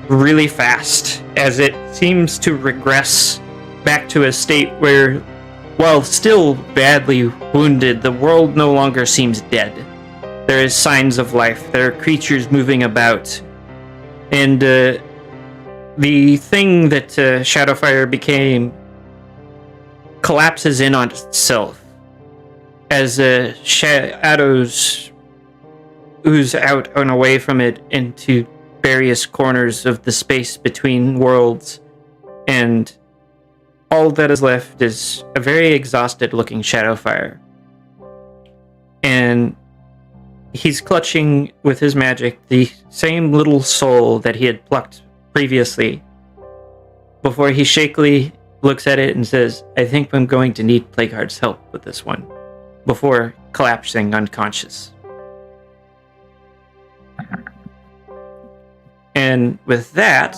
really fast, as it seems to regress back to a state where, while still badly wounded, the world no longer seems dead. There is signs of life. There are creatures moving about. And the thing that Shadowfire became collapses in on itself as shadows ooze out and away from it into various corners of the space between worlds, and all that is left is a very exhausted looking Shadowfire. And he's clutching with his magic the same little soul that he had plucked previously, before he shakily looks at it and says, I think I'm going to need Plagueheart's help with this one, before collapsing unconscious. And with that,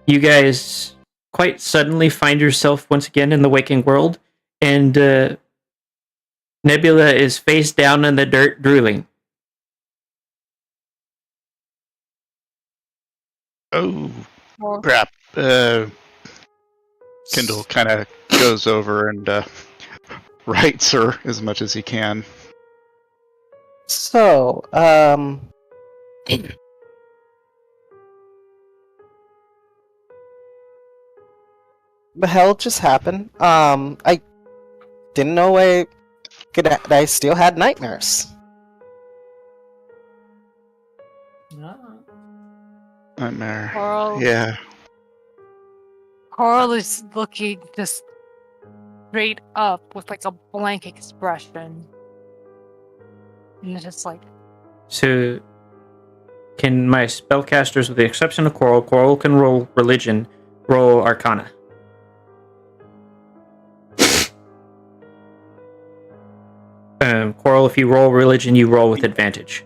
you guys quite suddenly find yourself once again in the waking world, and Nebula is face down in the dirt, drooling. Oh, crap. Kendall kind of goes over and rights her as much as he can. So, the hell just happened? I didn't know I still had nightmares. No. Nightmare. Coral, Yeah. Coral is looking just straight up with like a blank expression. And it's just like, So, can my spellcasters, with the exception of Coral can roll religion, roll Arcana. Coral, if you roll religion, you roll with advantage.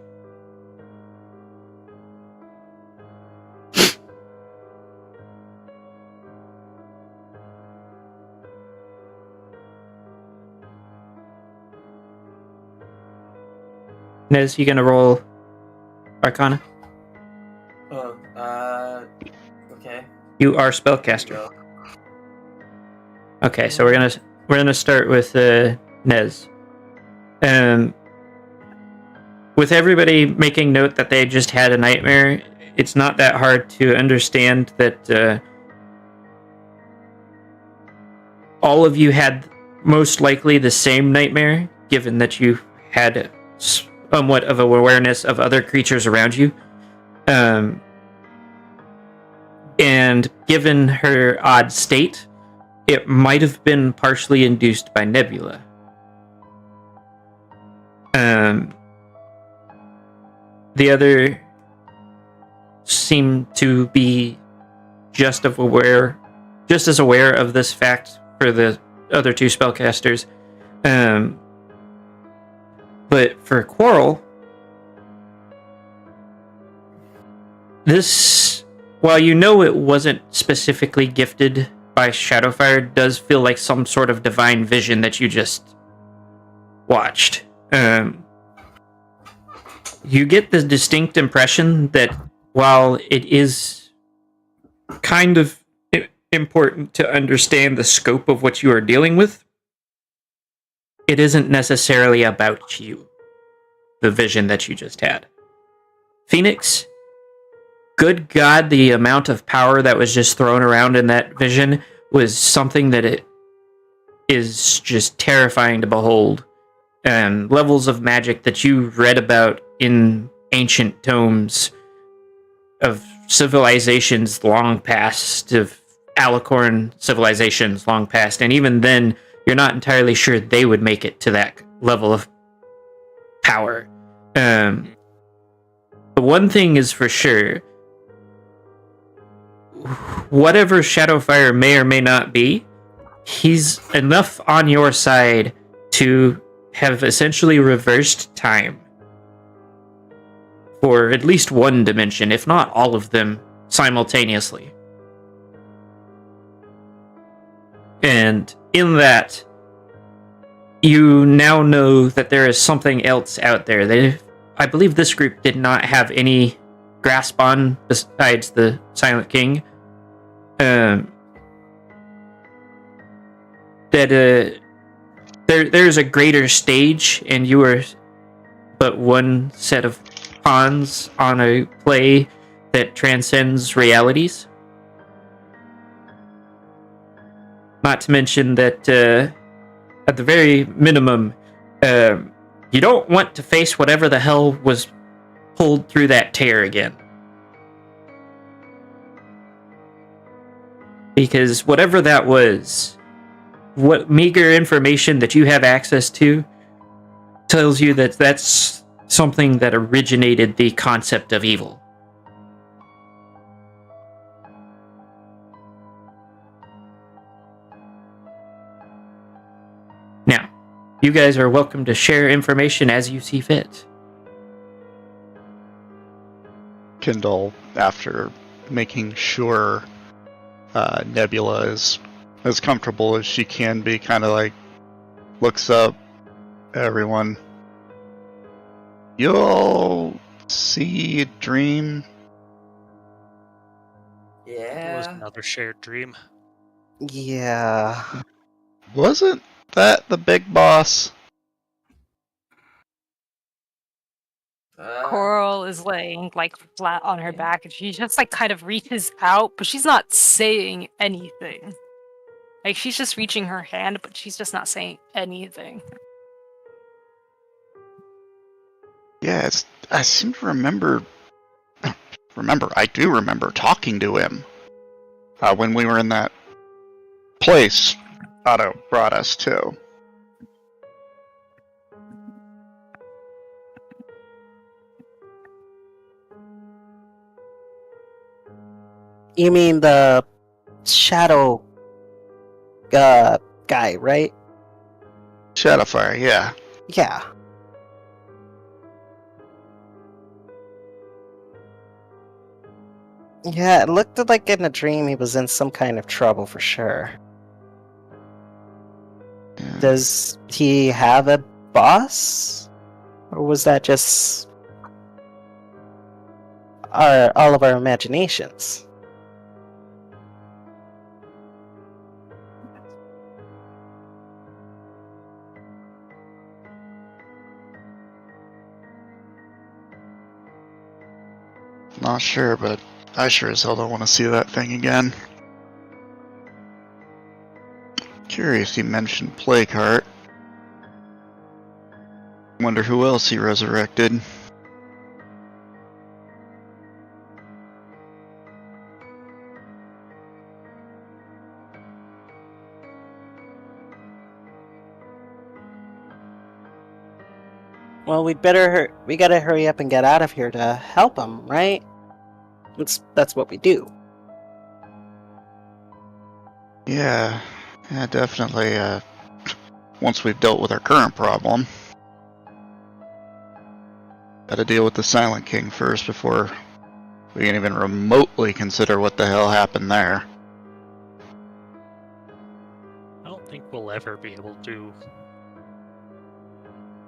Nez, you gonna roll Arcana? Oh, okay. You are spellcaster. Okay, so we're gonna start with Nez. With everybody making note that they just had a nightmare, it's not that hard to understand that all of you had most likely the same nightmare, given that you had somewhat of awareness of other creatures around you. And given her odd state, it might have been partially induced by Nebula. The other seem to be just as aware of this fact for the other two spellcasters. But for Quarrel, this, while you know it wasn't specifically gifted by Shadowfire, does feel like some sort of divine vision that you just watched. You get the distinct impression that while it is kind of important to understand the scope of what you are dealing with, it isn't necessarily about you, the vision that you just had. Phoenix, good God, the amount of power that was just thrown around in that vision was something that it is just terrifying to behold. And levels of magic that you read about in ancient tomes of civilizations long past, of Alicorn civilizations long past, and even then, you're not entirely sure they would make it to that level of power. The one thing is for sure, whatever Shadowfire may or may not be, he's enough on your side to have essentially reversed time for at least one dimension, if not all of them, simultaneously. And in that, you now know that there is something else out there. I believe this group did not have any grasp on besides the Silent King. There's a greater stage, and you are but one set of pawns on a play that transcends realities. Not to mention that, at the very minimum, you don't want to face whatever the hell was pulled through that tear again. Because whatever that was, what meager information that you have access to tells you that that's something that originated the concept of evil. Now, you guys are welcome to share information as you see fit. Kindle, after making sure Nebula is as comfortable as she can be, kind of like looks up at everyone. You'll see a dream. It was Yeah. another shared dream. Yeah. Wasn't that the big boss? Coral is laying like flat on her back, and she just like kind of reaches out, but she's not saying anything. Like she's just reaching her hand, but she's just not saying anything. Yeah, I seem to remember. I do remember talking to him when we were in that place Otto brought us to. You mean the shadow guy, right? Shadowfire, yeah. Yeah. Yeah, it looked like in a dream he was in some kind of trouble for sure. Yeah. Does he have a boss? Or was that just all of our imaginations? Not sure, but I sure as hell don't want to see that thing again. Curious he mentioned Plagueheart. Wonder who else he resurrected. Well, we gotta hurry up and get out of here to help him, right? That's what we do. Yeah, definitely. Once we've dealt with our current problem, gotta deal with the Silent King first before we can even remotely consider what the hell happened there. I don't think we'll ever be able to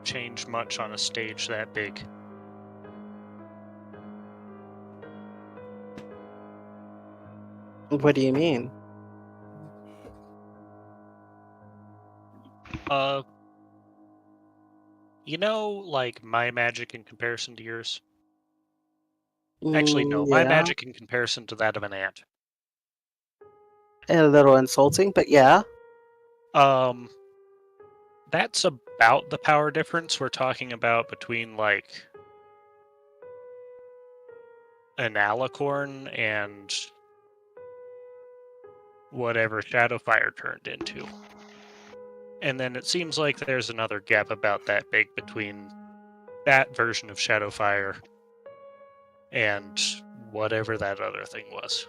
change much on a stage that big. What do you mean? You know, like my magic in comparison to yours? Actually, no, my Yeah. magic in comparison to that of an ant. A little insulting, but yeah. That's about the power difference we're talking about between, like, an alicorn and whatever Shadowfire turned into. And then it seems like there's another gap about that big between that version of Shadowfire and whatever that other thing was.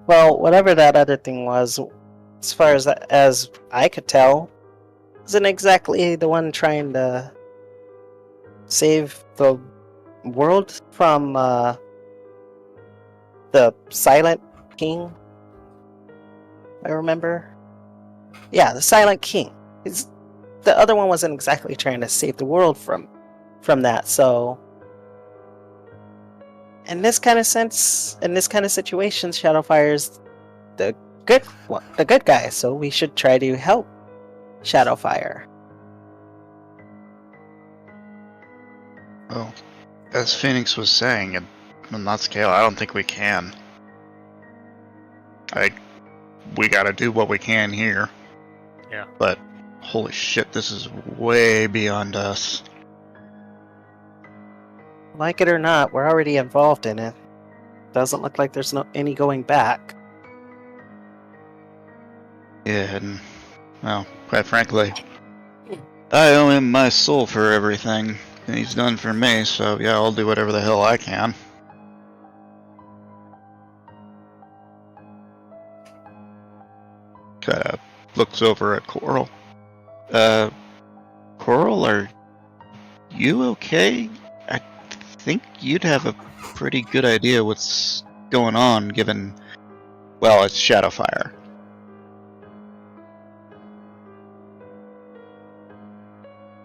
Well, whatever that other thing was, as far as I could tell, isn't exactly the one trying to save the world from the Silent King. I remember. Yeah, the Silent King. The other one wasn't exactly trying to save the world from that. So, in this kind of sense, in this kind of situation, Shadowfire's the good one, the good guy. So we should try to help Shadowfire. Well, as Phoenix was saying, on that scale, I don't think we can. We gotta do what we can here. Yeah. But, holy shit, this is way beyond us. Like it or not, we're already involved in it. Doesn't look like there's any going back. Yeah, and, well, quite frankly, I owe him my soul for everything he's done for me, so yeah, I'll do whatever the hell I can. Kinda looks over at Coral. Coral, are you okay? I think you'd have a pretty good idea what's going on, given, well, it's Shadowfire.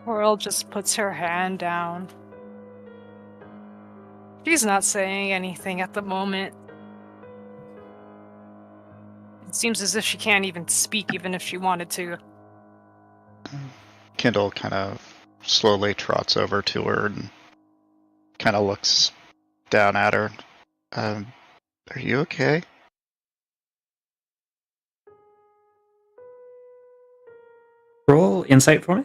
Coral just puts her hand down. She's not saying anything at the moment. It seems as if she can't even speak, even if she wanted to. Kendall kind of slowly trots over to her and kind of looks down at her. Are you okay? Roll insight for me.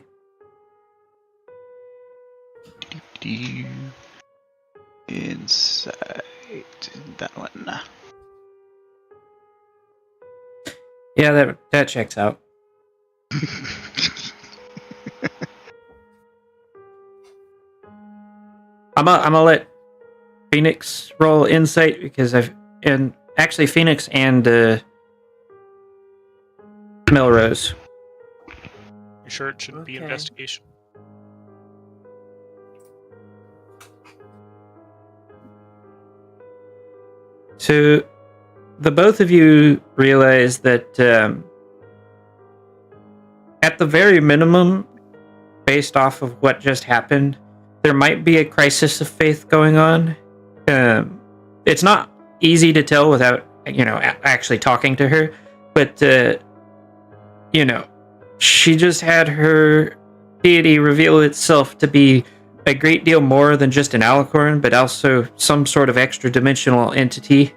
Insight. That one. Yeah, that checks out. I'm gonna let Phoenix roll insight because actually Phoenix and Melrose. You sure it shouldn't be Okay. investigation? So, the both of you realize that at the very minimum, based off of what just happened, there might be a crisis of faith going on. It's not easy to tell without, actually talking to her, but, she just had her deity reveal itself to be a great deal more than just an alicorn, but also some sort of extra-dimensional entity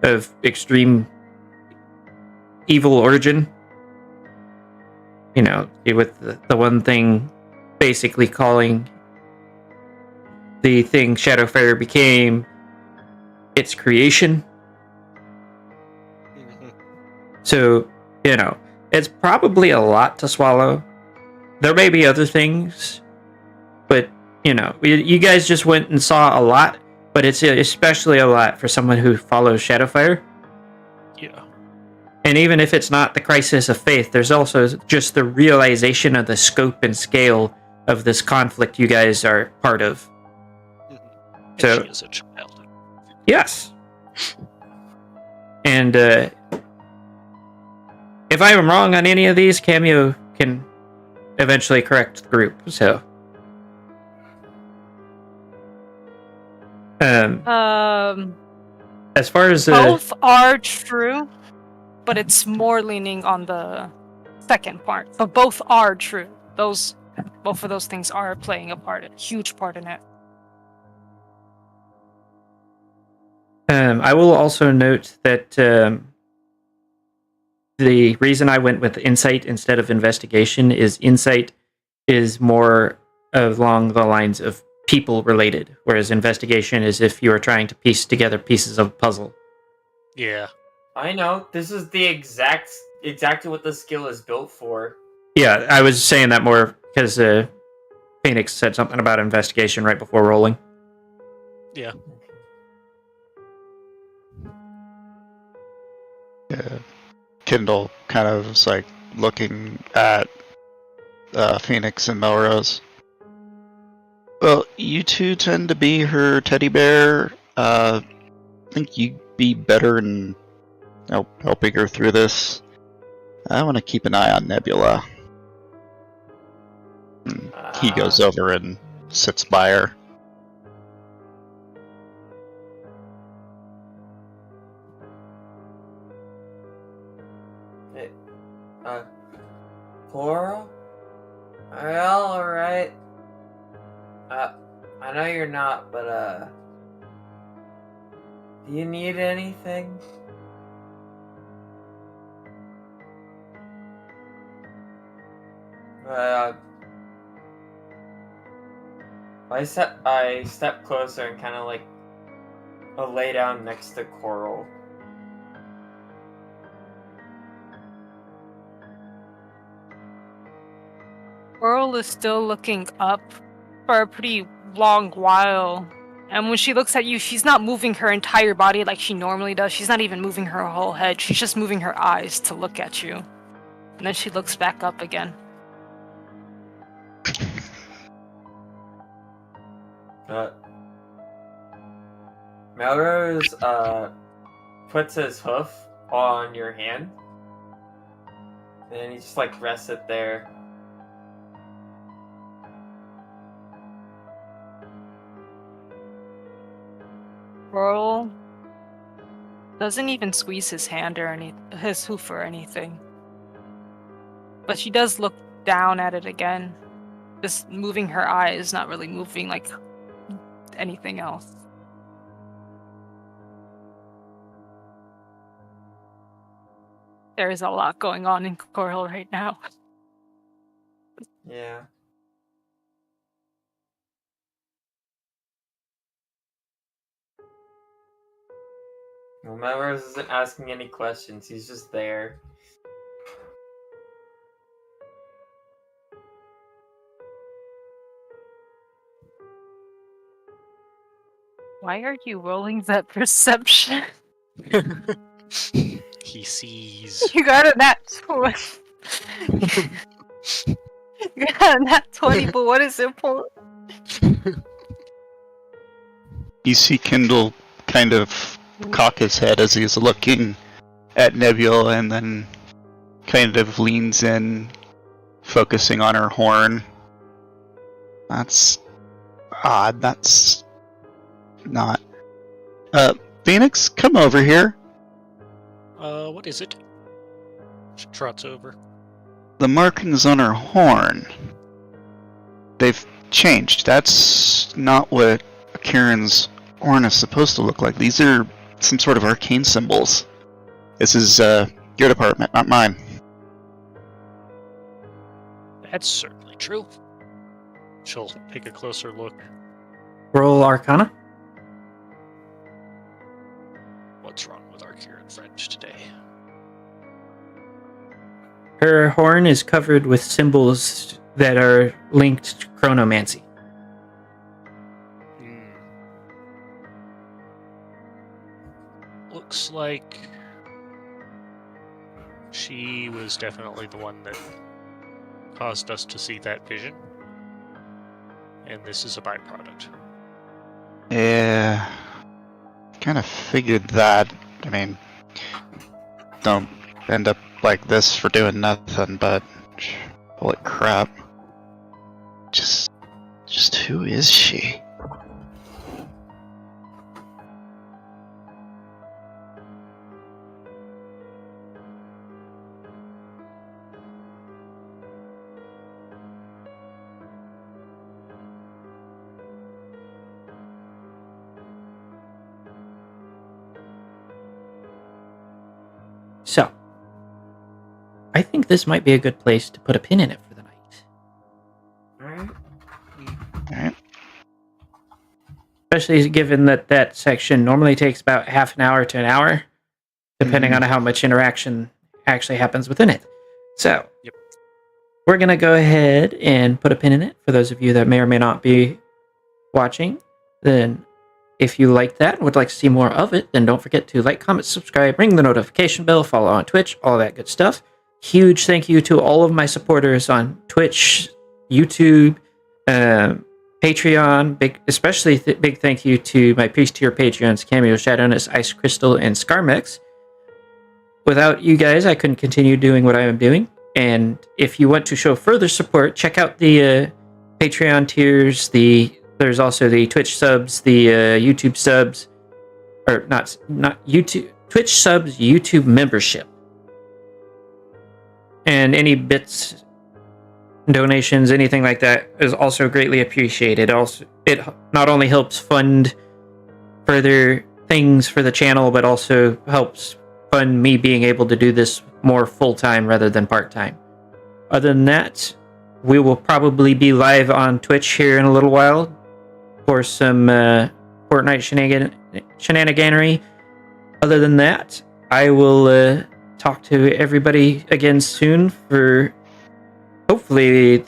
of extreme evil origin. With the one thing basically calling the thing Shadowfire became its creation. So, It's probably a lot to swallow. There may be other things, but, you guys just went and saw a lot, but it's especially a lot for someone who follows Shadowfire. Yeah. And even if it's not the crisis of faith, there's also just the realization of the scope and scale of this conflict you guys are part of. And So- she is a child. Yes. And if I am wrong on any of these, Cameo can eventually correct the group. So, as far as Both are true, but it's more leaning on the second part. So both are true. Both of those things are playing a huge part in it. I will also note that the reason I went with insight instead of investigation is insight is more along the lines of people related, whereas investigation is if you are trying to piece together pieces of a puzzle. Yeah. I know. This is the exactly what the skill is built for. Yeah, I was saying that more because Phoenix said something about investigation right before rolling. Yeah. Yeah. Kindle kind of is like looking at Phoenix and Melrose. Well, you two tend to be her teddy bear. I think you'd be better in helping her through this. I want to keep an eye on Nebula. He goes over and sits by her. Coral? Well, alright. I know you're not, but, do you need anything? I step closer and kind of like lay down next to Coral. Coral is still looking up for a pretty long while. And when she looks at you, she's not moving her entire body like she normally does. She's not even moving her whole head. She's just moving her eyes to look at you. And then she looks back up again. Melrose puts his hoof on your hand, and he just like rests it there. Coral doesn't even squeeze his hand or his hoof or anything. But she does look down at it again. Just moving her eyes, not really moving like anything else. There is a lot going on in Coral right now. Yeah. Well, Melrose isn't asking any questions. He's just there. Why are you rolling that perception? He sees. You got a nat 20. You got a nat 20, but what is it for? You see Kindle kind of cock his head as he's looking at Nebula and then kind of leans in, focusing on her horn. That's odd. That's not. Phoenix, come over here. What is it? She trots over. The markings on her horn. They've changed. That's not what Kieran's horn is supposed to look like. These are some sort of arcane symbols. This is your department, not mine. That's certainly true. She'll take a closer look. Roll Arcana. What's wrong with our Kieran French today? Her horn is covered with symbols that are linked to chronomancy. Looks like she was definitely the one that caused us to see that vision. And this is a byproduct. Yeah. Kind of figured that. I mean, don't end up like this for doing nothing, but holy crap. Just who is she? So, I think this might be a good place to put a pin in it for the night. Alright. Alright. Especially given that that section normally takes about half an hour to an hour, depending on how much interaction actually happens within it. So, Yep. We're going to go ahead and put a pin in it for those of you that may or may not be watching. Then, if you like that and would like to see more of it, then don't forget to like, comment, subscribe, ring the notification bell, follow on Twitch, all that good stuff. Huge thank you to all of my supporters on Twitch, YouTube, Patreon. Especially big thank you to my Priest tier Patreons, Cameo, Shadowness, Ice Crystal, and Scarmex. Without you guys, I couldn't continue doing what I am doing. And if you want to show further support, check out the Patreon tiers. There's also the Twitch subs, the YouTube subs, or not YouTube, Twitch subs, YouTube membership. And any bits, donations, anything like that is also greatly appreciated. Also, it not only helps fund further things for the channel, but also helps fund me being able to do this more full-time rather than part-time. Other than that, we will probably be live on Twitch here in a little while for some Fortnite shenaniganery. Other than that, I will talk to everybody again soon for hopefully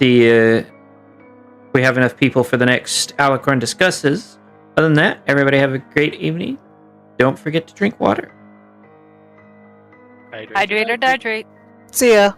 we have enough people for the next Alicorn Discusses. Other than that, everybody have a great evening. Don't forget to drink water. Hydrate or dihydrate. See ya.